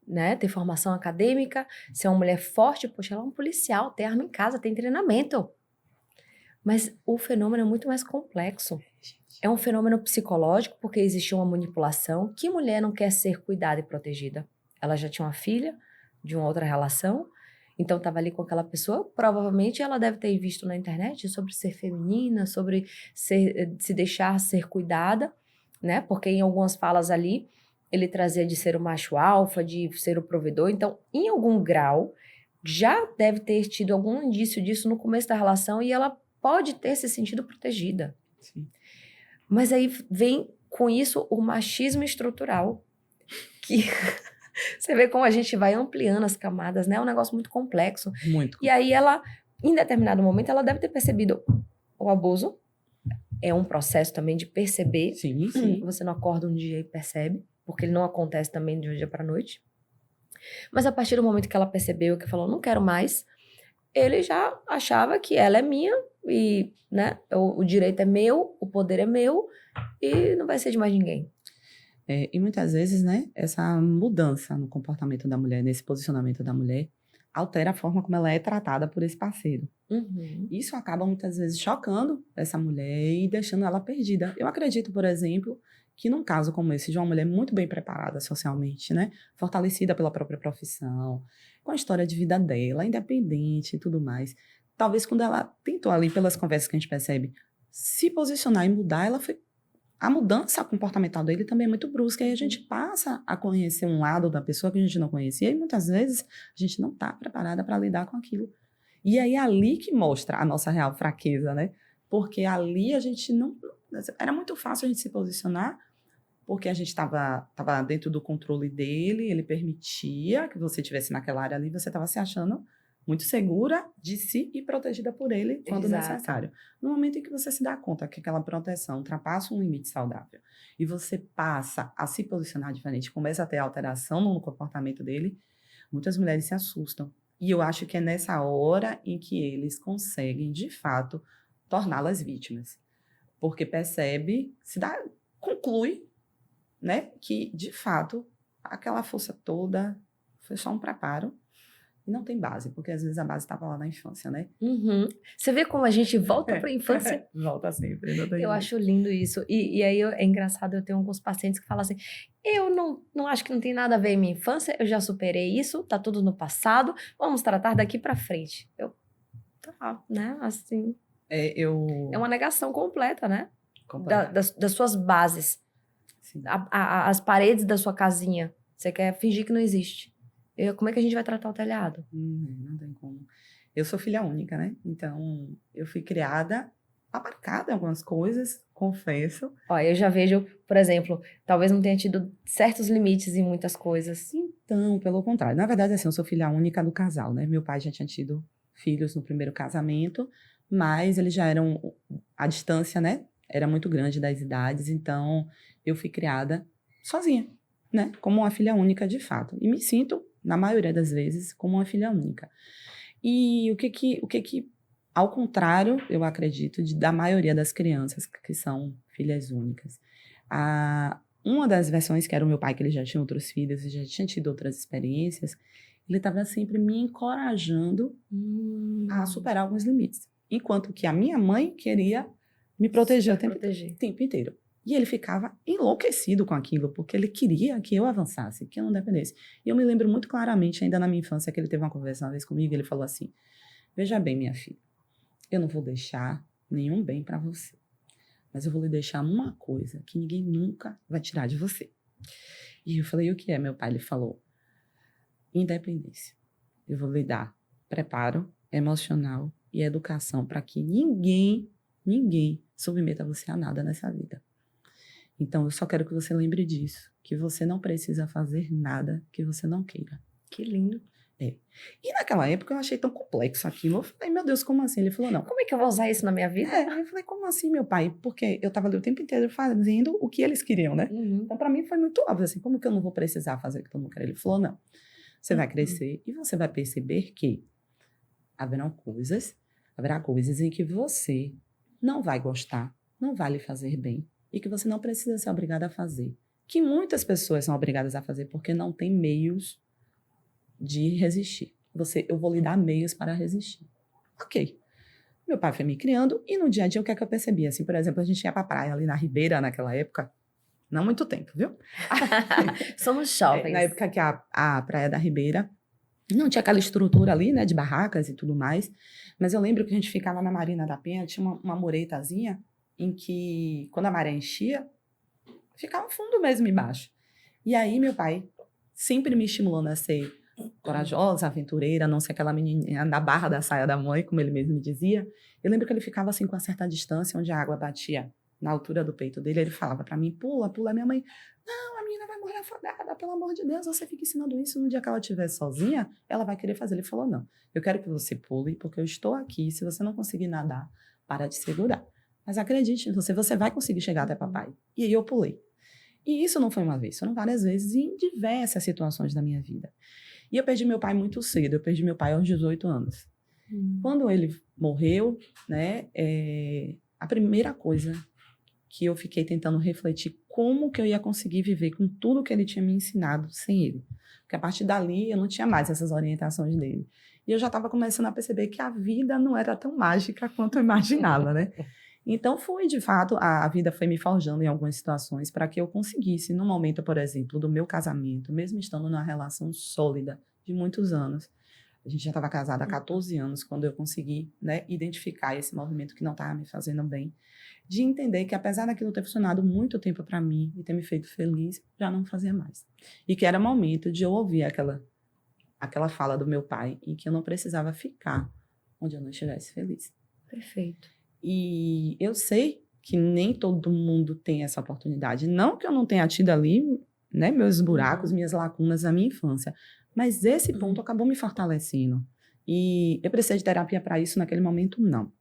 né? Ter formação acadêmica, ser uma mulher forte, poxa, ela é um policial, tem arma em casa, tem treinamento. Mas o fenômeno é muito mais complexo. É um fenômeno psicológico, porque existe uma manipulação. Que mulher não quer ser cuidada e protegida? Ela já tinha uma filha de uma outra relação, então estava ali com aquela pessoa. Provavelmente ela deve ter visto na internet sobre ser feminina, sobre se deixar ser cuidada, né? Porque em algumas falas ali, ele trazia de ser o macho alfa, de ser o provedor. Então, em algum grau, já deve ter tido algum indício disso no começo da relação e ela pode ter se sentido protegida. Sim. Mas aí vem com isso o machismo estrutural, que Você vê como a gente vai ampliando as camadas, né? É um negócio muito complexo. Muito. E aí ela, em determinado momento, ela deve ter percebido o abuso. É um processo também de perceber. Sim, sim. Você não acorda um dia e percebe, porque ele não acontece também de um dia para noite. Mas a partir do momento que ela percebeu, que falou, não quero mais, ele já achava que ela é minha e, né, o direito é meu, o poder é meu e não vai ser de mais ninguém. E muitas vezes, né, essa mudança no comportamento da mulher, nesse posicionamento da mulher, altera a forma como ela é tratada por esse parceiro. Isso acaba muitas vezes chocando essa mulher e deixando ela perdida. Eu acredito, por exemplo, que num caso como esse, de uma mulher muito bem preparada socialmente, né, fortalecida pela própria profissão, com a história de vida dela, independente e tudo mais, talvez quando ela tentou ali, pelas conversas que a gente percebe, se posicionar e mudar, a mudança comportamental dele também é muito brusca, e aí a gente passa a conhecer um lado da pessoa que a gente não conhecia, e muitas vezes a gente não está preparada para lidar com aquilo. E aí é ali que mostra a nossa real fraqueza, né? Porque ali a gente não... Era muito fácil a gente se posicionar, porque a gente estava dentro do controle dele, ele permitia que você estivesse naquela área ali, você estava se achando muito segura de si e protegida por ele quando necessário. No momento em que você se dá conta que aquela proteção ultrapassa um limite saudável e você passa a se posicionar diferente, começa a ter alteração no comportamento dele, muitas mulheres se assustam. E eu acho que é nessa hora em que eles conseguem, de fato, torná-las vítimas. Porque percebe, conclui, né, que, de fato, aquela força toda foi só um preparo e não tem base, porque às vezes a base estava lá na infância, né? Você vê como a gente volta para a infância? Volta sempre. Eu acho lindo isso. E aí é engraçado, eu tenho alguns pacientes que falam assim, eu não acho que não tem nada a ver em minha infância, eu já superei isso, tá tudo no passado, vamos tratar daqui para frente. Tá, né, assim... É uma negação completa, né? Das suas bases. As paredes da sua casinha. Você quer fingir que não existe. Como é que a gente vai tratar o telhado? Não tem como. Eu sou filha única, né? Então, eu fui criada, abarcada em algumas coisas, confesso. Eu já vejo, por exemplo, talvez não tenha tido certos limites em muitas coisas. Então, pelo contrário. Na verdade, assim, eu sou filha única do casal, né? Meu pai já tinha tido filhos no primeiro casamento, mas eles já eram... A distância, né? Era muito grande das idades, então eu fui criada sozinha, né? Como uma filha única, de fato. E me sinto, na maioria das vezes, como uma filha única. E o que ao contrário, eu acredito, da maioria das crianças que são filhas únicas. Uma das versões, que era o meu pai, que ele já tinha outros filhos e já tinha tido outras experiências, ele estava sempre me encorajando a superar alguns limites. Enquanto que a minha mãe queria me proteger o tempo inteiro. E ele ficava enlouquecido com aquilo, porque ele queria que eu avançasse, que eu não dependesse. E eu me lembro muito claramente, ainda na minha infância, que ele teve uma conversa uma vez comigo, e ele falou assim, veja bem, minha filha, eu não vou deixar nenhum bem para você, mas eu vou lhe deixar uma coisa que ninguém nunca vai tirar de você. E eu falei, o que é, meu pai? Ele falou, independência. Eu vou lhe dar preparo emocional e educação para que ninguém submeta você a nada nessa vida. Então, eu só quero que você lembre disso, que você não precisa fazer nada que você não queira. Que lindo. E naquela época eu achei tão complexo aquilo. Eu falei, meu Deus, como assim? Ele falou, não. Como é que eu vou usar isso na minha vida? Eu falei, como assim, meu pai? Porque eu estava ali o tempo inteiro fazendo o que eles queriam, né? Então, para mim foi muito óbvio, assim, como que eu não vou precisar fazer o que todo mundo quer? Ele falou, não. Você vai crescer e você vai perceber que haverá coisas em que você não vai gostar, não vai lhe fazer bem, e que você não precisa ser obrigada a fazer. Que muitas pessoas são obrigadas a fazer porque não tem meios de resistir. Eu vou lhe dar meios para resistir. Ok. Meu pai foi me criando e no dia a dia o que é que eu percebia? Assim, por exemplo, a gente ia para a praia ali na Ribeira naquela época, não muito tempo, viu? Somos jovens. Na época que a Praia da Ribeira não tinha aquela estrutura ali, né, de barracas e tudo mais, mas eu lembro que a gente ficava na Marina da Penha, tinha uma muretazinha em que, quando a maré enchia, ficava fundo mesmo embaixo. E aí meu pai sempre me estimulando a ser corajosa, aventureira, não ser aquela menininha da barra da saia da mãe, como ele mesmo me dizia. Eu lembro que ele ficava assim com uma certa distância, onde a água batia na altura do peito dele, ele falava para mim, pula, pula. Minha mãe, não, a menina vai morrer afogada, pelo amor de Deus, você fica ensinando isso. No dia que ela estiver sozinha, ela vai querer fazer. Ele falou, não, eu quero que você pule, porque eu estou aqui. Se você não conseguir nadar, para de segurar. Mas acredite em você, você vai conseguir chegar até papai. E aí eu pulei. E isso não foi uma vez, foram várias vezes em diversas situações da minha vida. E eu perdi meu pai muito cedo, eu perdi meu pai aos 18 anos. Quando ele morreu, né, a primeira coisa que eu fiquei tentando refletir como que eu ia conseguir viver com tudo que ele tinha me ensinado sem ele. Porque a partir dali eu não tinha mais essas orientações dele. E eu já estava começando a perceber que a vida não era tão mágica quanto eu imaginava, né? Então foi, de fato, a vida foi me forjando em algumas situações para que eu conseguisse, no momento, por exemplo, do meu casamento, mesmo estando numa relação sólida de muitos anos, a gente já estava casada há 14 anos, quando eu consegui, né, identificar esse movimento que não estava me fazendo bem, de entender que apesar daquilo ter funcionado muito tempo para mim e ter me feito feliz, já não fazia mais. E que era momento de eu ouvir aquela fala do meu pai e que eu não precisava ficar onde eu não estivesse feliz. Perfeito. E eu sei que nem todo mundo tem essa oportunidade. Não que eu não tenha tido ali, né, meus buracos, minhas lacunas na minha infância, mas esse ponto acabou me fortalecendo. E eu precisei de terapia para isso naquele momento? Não.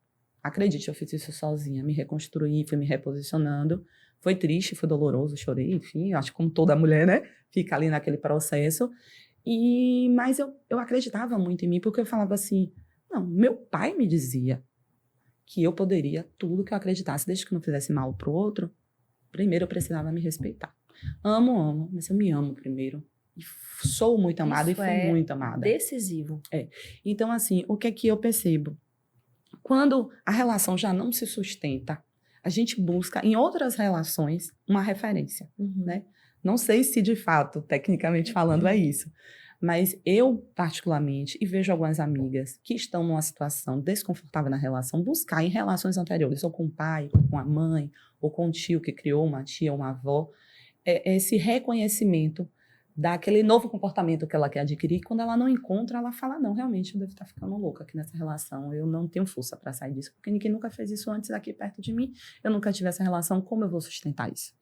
Acredite, eu fiz isso sozinha, me reconstruí, fui me reposicionando. Foi triste, foi doloroso, chorei, enfim, acho que como toda mulher, né, fica ali naquele processo. Mas eu acreditava muito em mim, porque eu falava assim, não, meu pai me dizia que eu poderia tudo que eu acreditasse, desde que não fizesse mal pro outro. Primeiro eu precisava me respeitar. Amo, mas eu me amo primeiro. E sou muito amada Isso e fui muito amada. Decisivo. Então, assim, o que é que eu percebo? Quando a relação já não se sustenta, a gente busca em outras relações uma referência, né? Não sei se de fato, tecnicamente falando, é isso. Mas eu, particularmente, e vejo algumas amigas que estão numa situação desconfortável na relação, buscar em relações anteriores, ou com o pai, ou com a mãe, ou com o tio que criou uma tia, uma avó, esse reconhecimento daquele novo comportamento que ela quer adquirir. E quando ela não encontra, ela fala, não, realmente eu devo estar ficando louca aqui nessa relação, eu não tenho força para sair disso, porque ninguém nunca fez isso antes aqui perto de mim, eu nunca tive essa relação, como eu vou sustentar isso?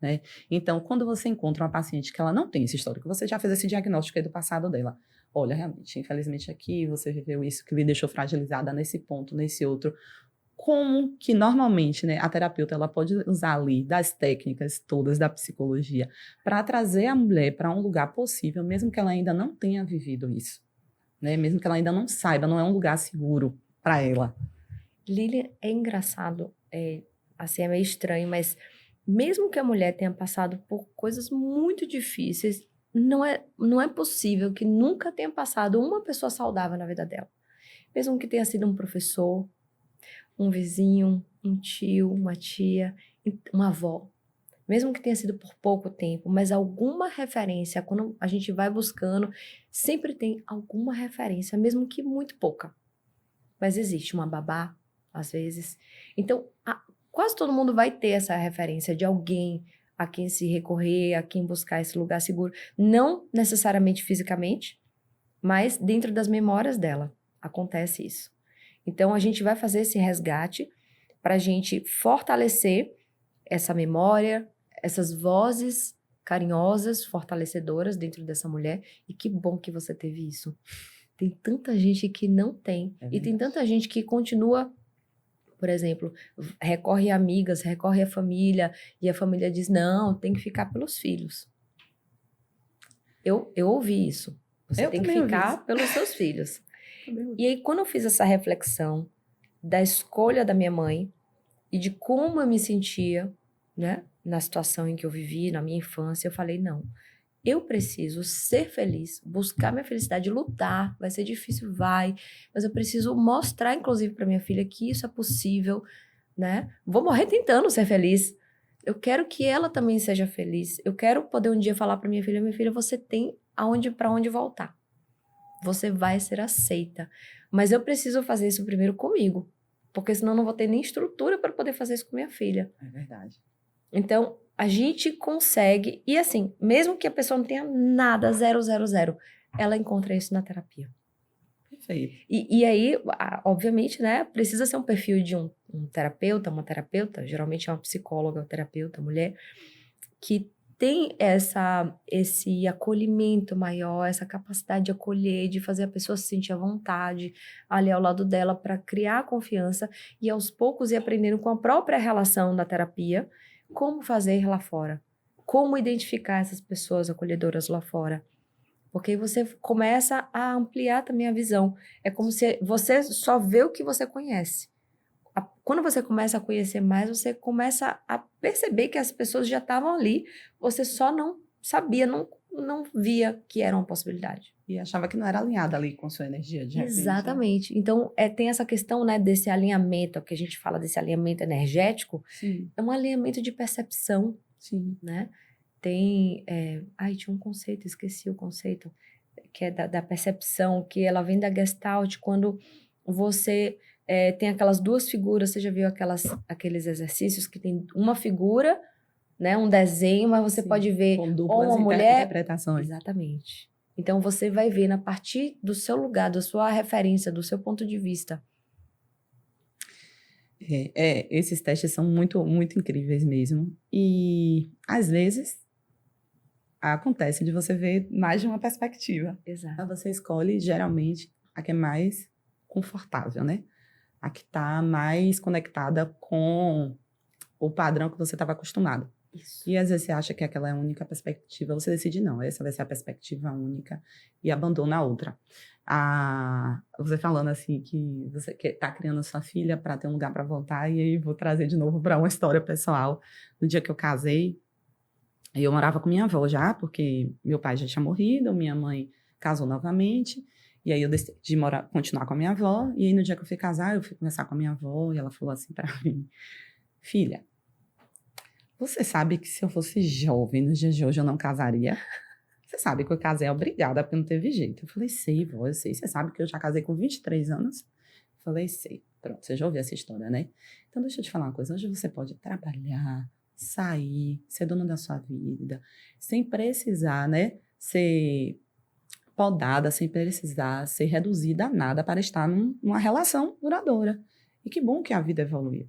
Né? Então, quando você encontra uma paciente que ela não tem esse histórico, você já fez esse diagnóstico aí do passado dela, olha, realmente, infelizmente aqui você viveu isso que lhe deixou fragilizada nesse ponto, nesse outro, como que normalmente, né, a terapeuta ela pode usar ali das técnicas todas da psicologia para trazer a mulher para um lugar possível, mesmo que ela ainda não tenha vivido isso, né? Mesmo que ela ainda não saiba, não é um lugar seguro para ela. Lilian, é engraçado, assim, é meio estranho, mas mesmo que a mulher tenha passado por coisas muito difíceis, não é possível que nunca tenha passado uma pessoa saudável na vida dela. Mesmo que tenha sido um professor, um vizinho, um tio, uma tia, uma avó. Mesmo que tenha sido por pouco tempo, mas alguma referência, quando a gente vai buscando, sempre tem alguma referência, mesmo que muito pouca. Mas existe uma babá, às vezes. Então, quase todo mundo vai ter essa referência de alguém a quem se recorrer, a quem buscar esse lugar seguro. Não necessariamente fisicamente, mas dentro das memórias dela. Acontece isso. Então, a gente vai fazer esse resgate para a gente fortalecer essa memória, essas vozes carinhosas, fortalecedoras dentro dessa mulher. E que bom que você teve isso. Tem tanta gente que não tem. E tem tanta gente que continua, por exemplo, recorre a amigas, recorre à família, e a família diz, não, tem que ficar pelos filhos. Eu ouvi isso. Você tem que ficar pelos seus filhos. E aí, quando eu fiz essa reflexão da escolha da minha mãe e de como eu me sentia, né, na situação em que eu vivi, na minha infância, eu falei, não, eu preciso ser feliz, buscar minha felicidade, lutar, vai ser difícil, vai, mas eu preciso mostrar, inclusive, para minha filha que isso é possível, né? Vou morrer tentando ser feliz. Eu quero que ela também seja feliz. Eu quero poder um dia falar para minha filha, você tem para onde voltar. Você vai ser aceita. Mas eu preciso fazer isso primeiro comigo, porque senão eu não vou ter nem estrutura para poder fazer isso com minha filha. É verdade. Então, a gente consegue, e assim, mesmo que a pessoa não tenha nada, 000, ela encontra isso na terapia. Perfeito. E aí, obviamente, né, precisa ser um perfil de um terapeuta, uma terapeuta, geralmente é uma psicóloga, uma terapeuta, mulher, que tem esse acolhimento maior, essa capacidade de acolher, de fazer a pessoa se sentir à vontade ali ao lado dela para criar confiança e aos poucos ir aprendendo com a própria relação da terapia como fazer lá fora, como identificar essas pessoas acolhedoras lá fora. Porque aí você começa a ampliar também a visão. É como se você só vê o que você conhece. Quando você começa a conhecer mais, você começa a perceber que as pessoas já estavam ali, você só não sabia, não via que era uma possibilidade. E achava que não era alinhada ali com sua energia, de repente. Exatamente. Então, tem essa questão, né, desse alinhamento, que a gente fala desse alinhamento energético, Sim. É um alinhamento de percepção, Sim. né? Tinha um conceito, esqueci o conceito, que é da percepção, que ela vem da Gestalt, quando você tem aquelas duas figuras, você já viu aqueles exercícios que tem uma figura, né, um desenho, mas você pode ver com duplas uma mulher... interpretações. Exatamente. Então, você vai ver a partir do seu lugar, da sua referência, do seu ponto de vista. Esses testes são muito, muito incríveis mesmo. E, às vezes, acontece de você ver mais de uma perspectiva. Exato. Aí você escolhe, geralmente, a que é mais confortável, né? A que está mais conectada com o padrão que você estava acostumado. Isso. E às vezes você acha que aquela é a única perspectiva, você decide não, essa vai ser a perspectiva única e abandona a outra. Você falando assim que você está criando sua filha para ter um lugar para voltar, e aí vou trazer de novo para uma história pessoal. No dia que eu casei, eu morava com minha avó já, porque meu pai já tinha morrido, minha mãe casou novamente, e aí eu decidi continuar com a minha avó, e aí no dia que eu fui casar, eu fui conversar com a minha avó, e ela falou assim para mim: filha, você sabe que se eu fosse jovem nos dias de hoje eu não casaria? Você sabe que eu casei obrigada, porque não teve jeito. Eu falei, sei, vó, eu sei. Você sabe que eu já casei com 23 anos? Eu falei, sei. Pronto, você já ouviu essa história, né? Então, deixa eu te falar uma coisa. Hoje você pode trabalhar, sair, ser dona da sua vida, sem precisar, né, ser podada, sem precisar ser reduzida a nada para estar numa relação duradoura. E que bom que a vida evoluiu.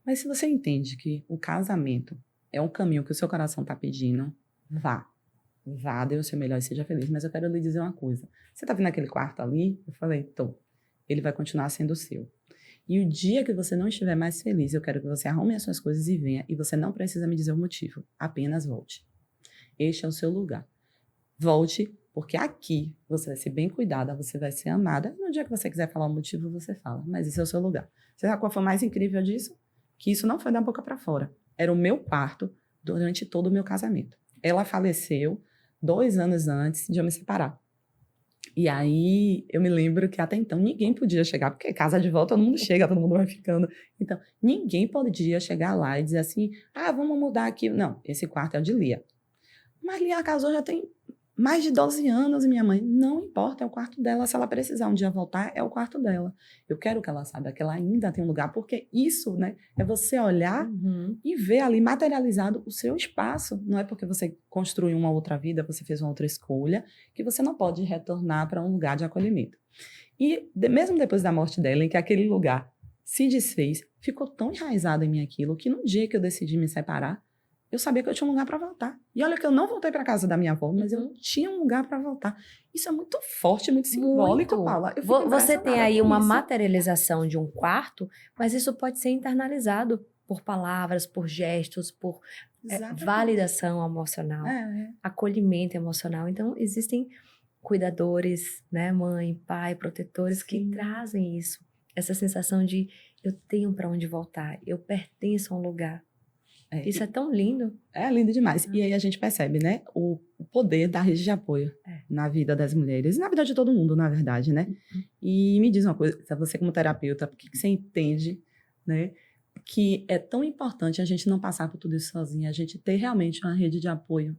Mas se você entende que o casamento é um caminho que o seu coração está pedindo, vá, dê o seu melhor e seja feliz. Mas eu quero lhe dizer uma coisa. Você está vendo aquele quarto ali? Eu falei, tô. Ele vai continuar sendo o seu. E o dia que você não estiver mais feliz, eu quero que você arrume as suas coisas e venha. E você não precisa me dizer o motivo. Apenas volte. Este é o seu lugar. Volte, porque aqui você vai ser bem cuidada, você vai ser amada. E no dia que você quiser falar o motivo, você fala. Mas esse é o seu lugar. Você sabe qual foi o mais incrível disso? Que isso não foi da boca para fora. Era o meu quarto durante todo o meu casamento. Ela faleceu 2 anos antes de eu me separar. E aí, eu me lembro que até então ninguém podia chegar, porque casa de volta todo mundo chega, todo mundo vai ficando. Então, ninguém podia chegar lá e dizer assim, vamos mudar aqui. Não, esse quarto é o de Lia. Mas Lia casou já tem mais de 12 anos e minha mãe, não importa, é o quarto dela. Se ela precisar um dia voltar, é o quarto dela. Eu quero que ela saiba que ela ainda tem um lugar, porque isso, né, é você olhar e ver ali materializado o seu espaço. Não é porque você construiu uma outra vida, você fez uma outra escolha, que você não pode retornar para um lugar de acolhimento. E mesmo depois da morte dela, em que aquele lugar se desfez, ficou tão enraizado em mim aquilo, que no dia que eu decidi me separar, eu sabia que eu tinha um lugar para voltar. E olha que eu não voltei para casa da minha avó, mas eu tinha um lugar para voltar. Isso é muito forte, muito simbólico, Paula. Você tem aí uma materialização de um quarto, mas isso pode ser internalizado por palavras, por gestos, por validação emocional, acolhimento emocional. Então, existem cuidadores, né, mãe, pai, protetores, que trazem isso. Essa sensação de eu tenho para onde voltar, eu pertenço a um lugar. Isso é tão lindo. É lindo demais. E aí a gente percebe, né, o poder da rede de apoio na vida das mulheres e na vida de todo mundo, na verdade, né? E me diz uma coisa, você como terapeuta, por que você entende, né, que é tão importante a gente não passar por tudo isso sozinha, a gente ter realmente uma rede de apoio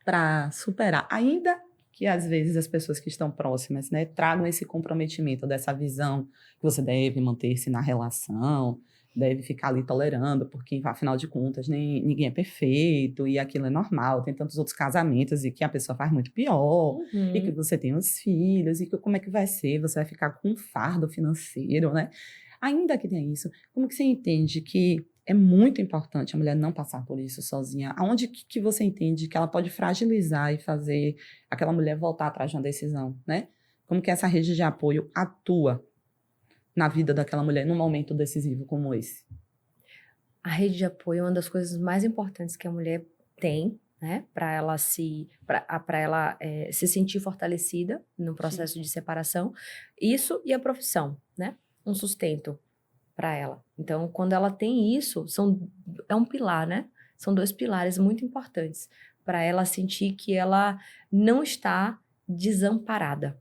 para superar, ainda que às vezes as pessoas que estão próximas, né, tragam esse comprometimento dessa visão que você deve manter-se na relação, deve ficar ali tolerando, porque, afinal de contas, ninguém é perfeito, e aquilo é normal, tem tantos outros casamentos, e que a pessoa faz muito pior, e que você tem os filhos, e que como é que vai ser? Você vai ficar com um fardo financeiro, né? Ainda que tenha isso, como que você entende que é muito importante a mulher não passar por isso sozinha. Aonde que você entende que ela pode fragilizar e fazer aquela mulher voltar atrás de uma decisão, né? Como que essa rede de apoio atua na vida daquela mulher num momento decisivo como esse? A rede de apoio é uma das coisas mais importantes que a mulher tem, né? Para ela se sentir fortalecida no processo de separação. Isso e a profissão, né? Um sustento para ela. Então, quando ela tem isso, é um pilar, né? São 2 pilares muito importantes para ela sentir que ela não está desamparada.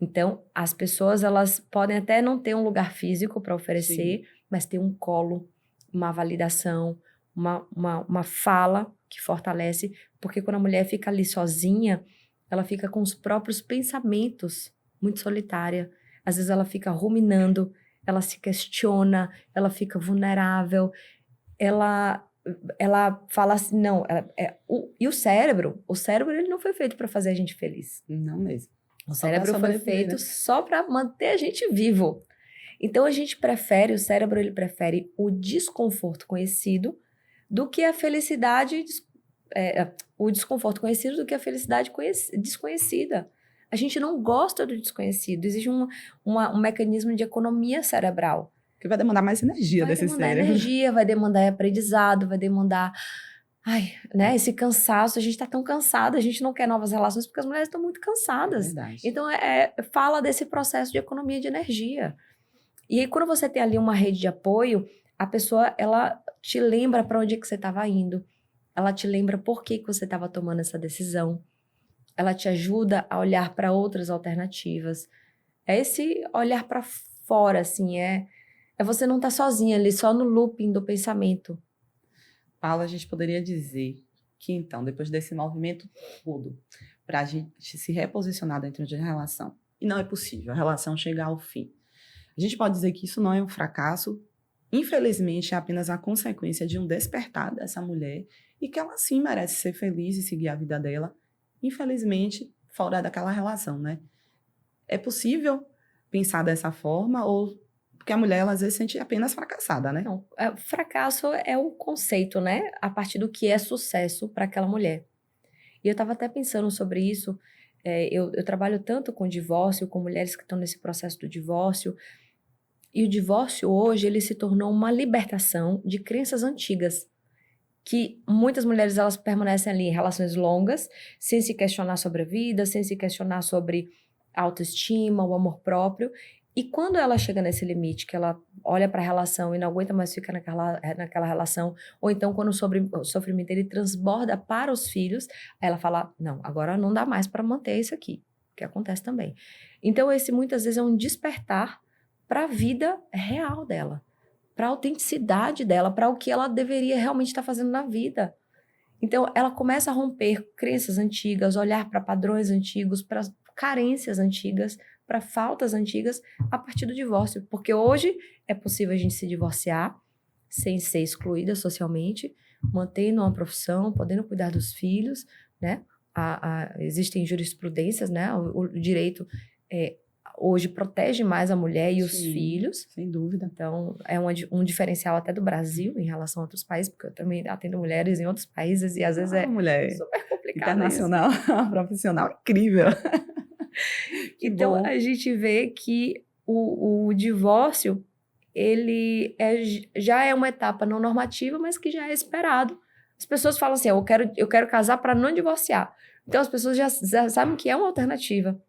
Então, as pessoas, elas podem até não ter um lugar físico para oferecer, mas ter um colo, uma validação, uma fala que fortalece, porque quando a mulher fica ali sozinha, ela fica com os próprios pensamentos, muito solitária. Às vezes ela fica ruminando, ela se questiona, ela fica vulnerável, ela fala assim, não, e o cérebro ele não foi feito para fazer a gente feliz. Não mesmo. O cérebro foi feito, né, só para manter a gente vivo. Então o cérebro ele prefere o desconforto conhecido do que a felicidade, o desconforto conhecido do que a felicidade desconhecida. A gente não gosta do desconhecido. Existe um mecanismo de economia cerebral. Que vai demandar mais energia desse cérebro. Vai demandar energia, vai demandar aprendizado, vai demandar... né, esse cansaço, a gente tá tão cansada, a gente não quer novas relações porque as mulheres estão muito cansadas. Verdade. Então, fala desse processo de economia de energia. E aí, quando você tem ali uma rede de apoio, a pessoa, ela te lembra para onde é que você estava indo, ela te lembra por que você estava tomando essa decisão, ela te ajuda a olhar para outras alternativas. É esse olhar para fora, assim, é você não estar sozinha ali, só no looping do pensamento. Paula, a gente poderia dizer que, então, depois desse movimento todo, para a gente se reposicionar dentro de uma relação, e não é possível a relação chegar ao fim, a gente pode dizer que isso não é um fracasso, infelizmente é apenas a consequência de um despertar dessa mulher e que ela sim merece ser feliz e seguir a vida dela, infelizmente, fora daquela relação, né? É possível pensar dessa forma ou... Porque a mulher, ela, às vezes, se sente apenas fracassada, né? Não, fracasso é um conceito, né? A partir do que é sucesso para aquela mulher. E eu estava até pensando sobre isso. Eu trabalho tanto com divórcio, com mulheres que estão nesse processo do divórcio. E o divórcio, hoje, ele se tornou uma libertação de crenças antigas. Que muitas mulheres, elas permanecem ali em relações longas, sem se questionar sobre a vida, sem se questionar sobre a autoestima, o amor próprio. E quando ela chega nesse limite, que ela olha para a relação e não aguenta mais ficar naquela relação, ou então quando o sofrimento ele transborda para os filhos, aí ela fala, não, agora não dá mais para manter isso aqui, que acontece também. Então esse muitas vezes é um despertar para a vida real dela, para a autenticidade dela, para o que ela deveria realmente estar fazendo na vida. Então ela começa a romper crenças antigas, olhar para padrões antigos, para carências antigas, para faltas antigas a partir do divórcio. Porque hoje é possível a gente se divorciar sem ser excluída socialmente, mantendo uma profissão, podendo cuidar dos filhos, né? Existem jurisprudências, né? O direito hoje protege mais a mulher e os filhos. Sem dúvida. Então, é um diferencial até do Brasil em relação a outros países, porque eu também atendo mulheres em outros países e às vezes mulher super complicado. Internacional, profissional incrível. Então, a gente vê que o divórcio, ele já é uma etapa não normativa, mas que já é esperado. As pessoas falam assim, eu quero casar para não divorciar. Então, as pessoas já sabem que é uma alternativa.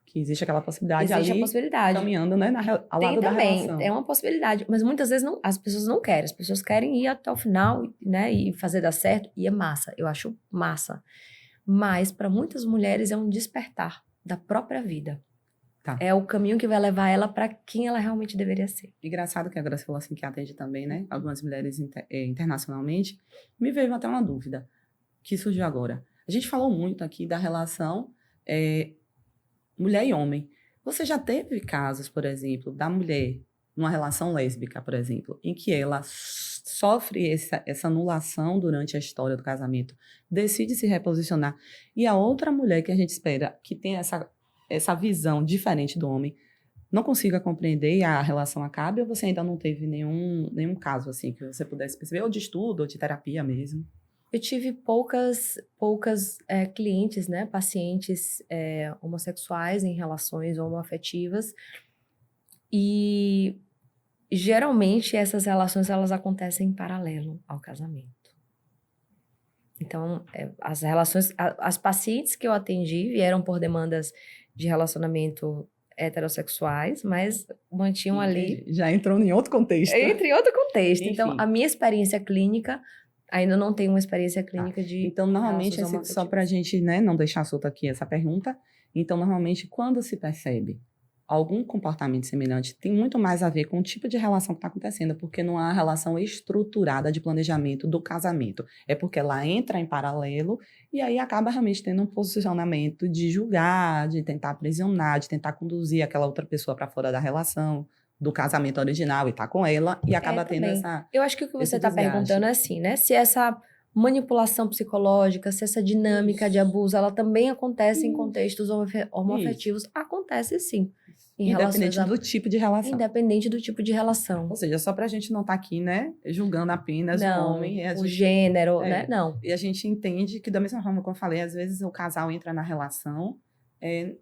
Que existe aquela possibilidade existe ali, a possibilidade. Caminhando, né, ao lado da relação. É uma possibilidade, mas muitas vezes as pessoas não querem. As pessoas querem ir até o final, né, e fazer dar certo, e é massa. Eu acho massa. Mas, para muitas mulheres, é um despertar da própria vida. Tá. É o caminho que vai levar ela para quem ela realmente deveria ser. Engraçado que agora você falou assim que atende também, né? Algumas mulheres internacionalmente. Me veio até uma dúvida que surgiu agora. A gente falou muito aqui da relação mulher e homem. Você já teve casos, por exemplo, da mulher numa relação lésbica, por exemplo, em que ela sofre essa anulação durante a história do casamento, decide se reposicionar, e a outra mulher que a gente espera que tenha essa visão diferente do homem, não consiga compreender e a relação acabe, ou você ainda não teve nenhum caso assim que você pudesse perceber, ou de estudo, ou de terapia mesmo? Eu tive poucas clientes, né, pacientes homossexuais em relações homoafetivas e geralmente essas relações elas acontecem em paralelo ao casamento. Então, as relações, as pacientes que eu atendi vieram por demandas de relacionamento heterossexuais, mas mantinham ali Entendi. Já entrou em outro contexto. entre outro contexto. Então, Enfim. a minha experiência clínica, ainda não tenho uma experiência clínica de Então, normalmente, relações só para a homoafetivas. gente, né, não deixar solta aqui essa pergunta, então, normalmente, quando se percebe algum comportamento semelhante, tem muito mais a ver com o tipo de relação que está acontecendo, porque não há relação estruturada de planejamento do casamento. É porque ela entra em paralelo e aí acaba realmente tendo um posicionamento de julgar, de tentar aprisionar, de tentar conduzir aquela outra pessoa para fora da relação, do casamento original e tá com ela, e acaba tendo Também. Eu acho que o que você esse está perguntando desgaste. é assim, né? Se essa manipulação psicológica, se essa dinâmica de Isso. abuso, ela também acontece em Isso. contextos homoafetivos, acontece sim. Em relações Independente do tipo de relação. independente do tipo de relação. Ou seja, só para a gente não estar aqui, né, julgando apenas o Não, homem, a o gente, gênero, né? Não. e a gente entende que, da mesma forma que eu falei, às vezes o casal entra na relação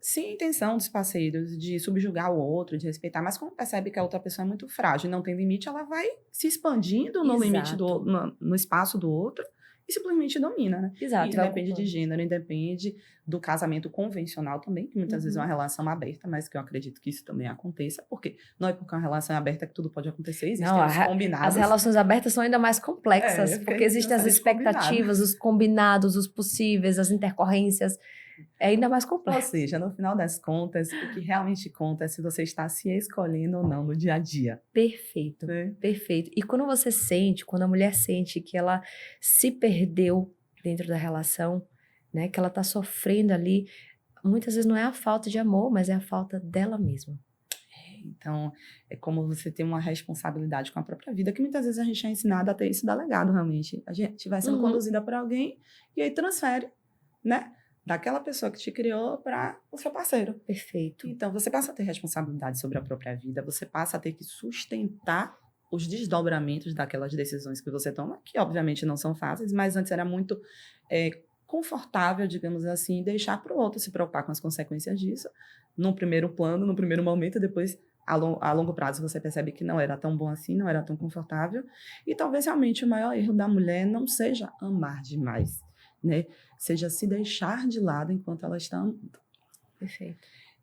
sem a intenção dos parceiros de subjugar o outro, de respeitar, mas quando percebe que a outra pessoa é muito frágil e não tem limite, ela vai se expandindo no limite Exato. no espaço do outro e simplesmente domina, né? E Exato, vai independe de ocupando. gênero, independe do casamento convencional também, que muitas vezes é uma relação aberta, mas que eu acredito que isso também aconteça, porque não é porque uma relação é aberta que tudo pode acontecer, Não, existem os as combinados. relações abertas são ainda mais complexas, Porque porque existem as existem os combinados. expectativas, os combinados, os possíveis, as intercorrências. É ainda mais Ou complexo. seja, no final das contas, o que realmente conta é se você está se escolhendo ou não no dia a dia. Perfeito, Né? perfeito. E quando você sente, quando a mulher sente que ela se perdeu dentro da relação, né, que ela tá sofrendo ali, muitas vezes não é a falta de amor, mas é a falta dela mesma. Então, é como você ter uma responsabilidade com a própria vida, que muitas vezes a gente é ensinado a ter isso delegado, realmente. A gente vai sendo conduzida por alguém e aí transfere, né? Daquela pessoa que te criou para o seu parceiro. Perfeito. Então, você passa a ter responsabilidade sobre a própria vida, você passa a ter que sustentar os desdobramentos daquelas decisões que você toma, que obviamente não são fáceis, mas antes era muito confortável, digamos assim, deixar para o outro se preocupar com as consequências disso, num primeiro plano, num primeiro momento, depois a longo prazo você percebe que não era tão bom assim, não era tão confortável, e talvez realmente o maior erro da mulher não seja amar demais, né? Seja se deixar de lado enquanto ela está amando. Perfeito.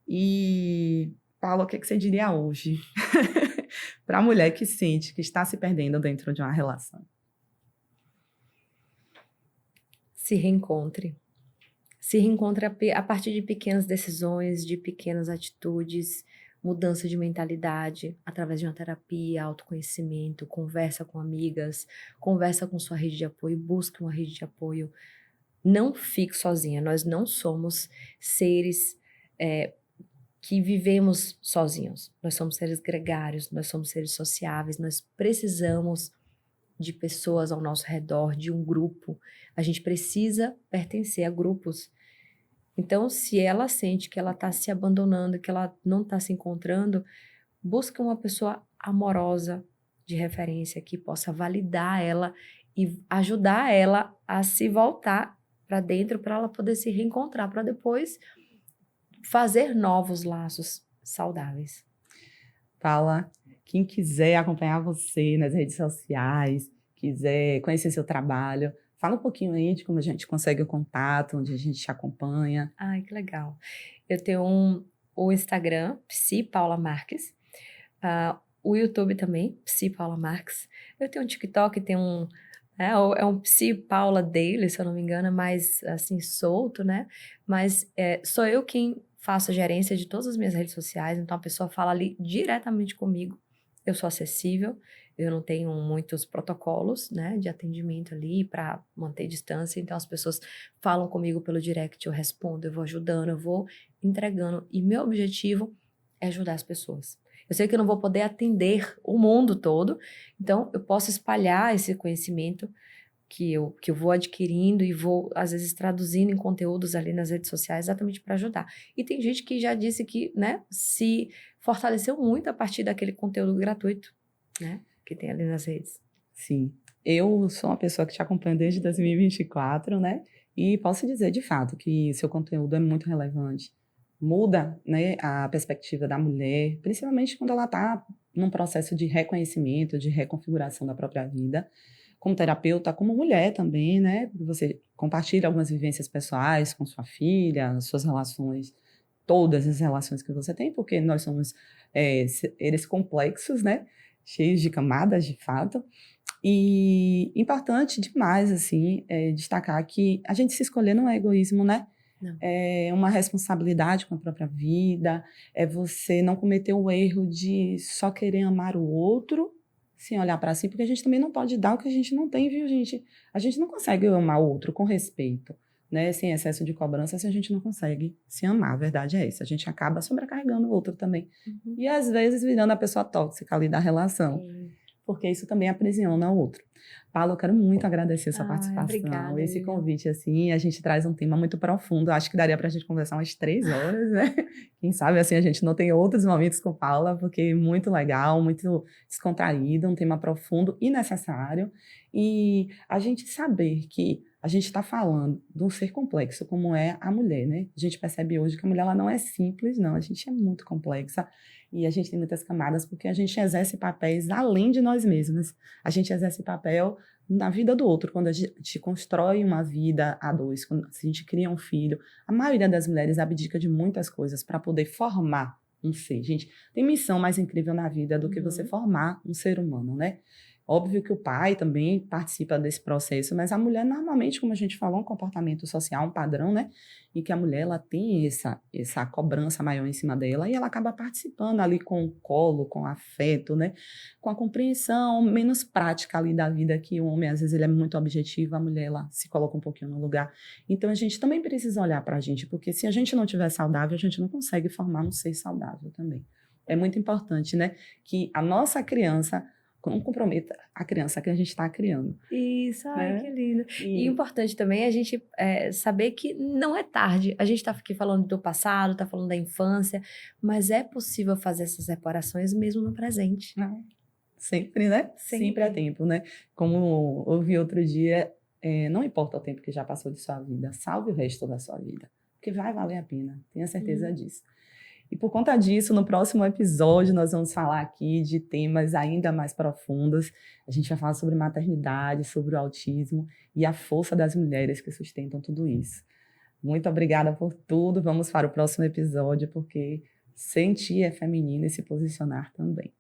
E, Paula, o que você diria hoje para a mulher que sente que está se perdendo dentro de uma relação? Se reencontre. Se reencontre a partir de pequenas decisões, de pequenas atitudes, mudança de mentalidade, através de uma terapia, autoconhecimento, conversa com amigas, conversa com sua rede de apoio, busque uma rede de apoio. Não fique sozinha, nós não somos seres que vivemos sozinhos. Nós somos seres gregários, nós somos seres sociáveis, nós precisamos de pessoas ao nosso redor, de um grupo. A gente precisa pertencer a grupos. Então, se ela sente que ela está se abandonando, que ela não está se encontrando, busque uma pessoa amorosa, de referência, que possa validar ela e ajudar ela a se voltar para dentro, para ela poder se reencontrar, para depois fazer novos laços saudáveis. Paula, quem quiser acompanhar você nas redes sociais, quiser conhecer seu trabalho, fala um pouquinho aí de como a gente consegue o contato, onde a gente te acompanha. Ai, que legal. Eu tenho o Instagram, Psi Paula Marques, o YouTube também, Psi Paula Marques. Eu tenho um TikTok, é um Psi Paula Daily, se eu não me engano, é mais assim, solto, né? Mas sou eu quem faço a gerência de todas as minhas redes sociais, então a pessoa fala ali diretamente comigo. Eu sou acessível, eu não tenho muitos protocolos, né, de atendimento ali para manter distância, então as pessoas falam comigo pelo direct, eu respondo, eu vou ajudando, eu vou entregando, e meu objetivo é ajudar as pessoas. Eu sei que eu não vou poder atender o mundo todo, então eu posso espalhar esse conhecimento que eu vou adquirindo e vou, às vezes, traduzindo em conteúdos ali nas redes sociais exatamente para ajudar. E tem gente que já disse que, né, se fortaleceu muito a partir daquele conteúdo gratuito, né, que tem ali nas redes. Sim, eu sou uma pessoa que te acompanha desde 2024, né? E posso dizer, de fato, que seu conteúdo é muito relevante. Muda, né, a perspectiva da mulher, principalmente quando ela está num processo de reconhecimento, de reconfiguração da própria vida. Como terapeuta, como mulher também, né? Você compartilha algumas vivências pessoais com sua filha, suas relações, todas as relações que você tem, porque nós somos seres complexos, né? Cheios de camadas, de fato. E importante demais, assim, destacar que a gente se escolher não é egoísmo, né? Não. É uma responsabilidade com a própria vida, é você não cometer o erro de só querer amar o outro sem olhar para si, porque a gente também não pode dar o que a gente não tem, viu, gente? A gente não consegue amar o outro com respeito, né? Sem excesso de cobrança, se a gente não consegue se amar, a verdade é essa. A gente acaba sobrecarregando o outro também. Uhum. E às vezes virando a pessoa tóxica ali da relação. Porque isso também aprisiona o outro. Paulo, eu quero muito agradecer a sua participação, Obrigada, esse Vivian. convite, assim, a gente traz um tema muito profundo, acho que daria para a gente conversar umas 3 horas, né? Quem sabe, assim, a gente não tem outros momentos com Paula, porque é muito legal, muito descontraído, um tema profundo e necessário, e a gente saber que a gente está falando de um ser complexo, como é a mulher, né? A gente percebe hoje que a mulher ela não é simples, não, a gente é muito complexa, e a gente tem muitas camadas porque a gente exerce papéis além de nós mesmos. A gente exerce papel na vida do outro, quando a gente constrói uma vida a dois, quando a gente cria um filho. A maioria das mulheres abdica de muitas coisas para poder formar um ser. Gente, tem missão mais incrível na vida do que você formar um ser humano, né? Óbvio que o pai também participa desse processo, mas a mulher normalmente, como a gente falou, um comportamento social, um padrão, né? E que a mulher ela tem essa cobrança maior em cima dela e ela acaba participando ali com o colo, com o afeto, né? Com a compreensão menos prática ali da vida, que o homem às vezes ele é muito objetivo, a mulher ela se coloca um pouquinho no lugar. Então a gente também precisa olhar para a gente, porque se a gente não tiver saudável, a gente não consegue formar um ser saudável também. É muito importante, né? Que a nossa criança não comprometa a criança que a gente está criando. Isso, ai, né? que lindo. E importante também a gente saber que não é tarde. A gente está aqui falando do passado, está falando da infância, mas é possível fazer essas reparações mesmo no presente. Não. Sempre, né? Sempre é tempo, né? Como ouvi outro dia, não importa o tempo que já passou de sua vida, salve o resto da sua vida, porque vai valer a pena, tenha certeza disso. E por conta disso, no próximo episódio, nós vamos falar aqui de temas ainda mais profundos. A gente vai falar sobre maternidade, sobre o autismo e a força das mulheres que sustentam tudo isso. Muito obrigada por tudo. Vamos para o próximo episódio, porque sentir é feminino e se posicionar também.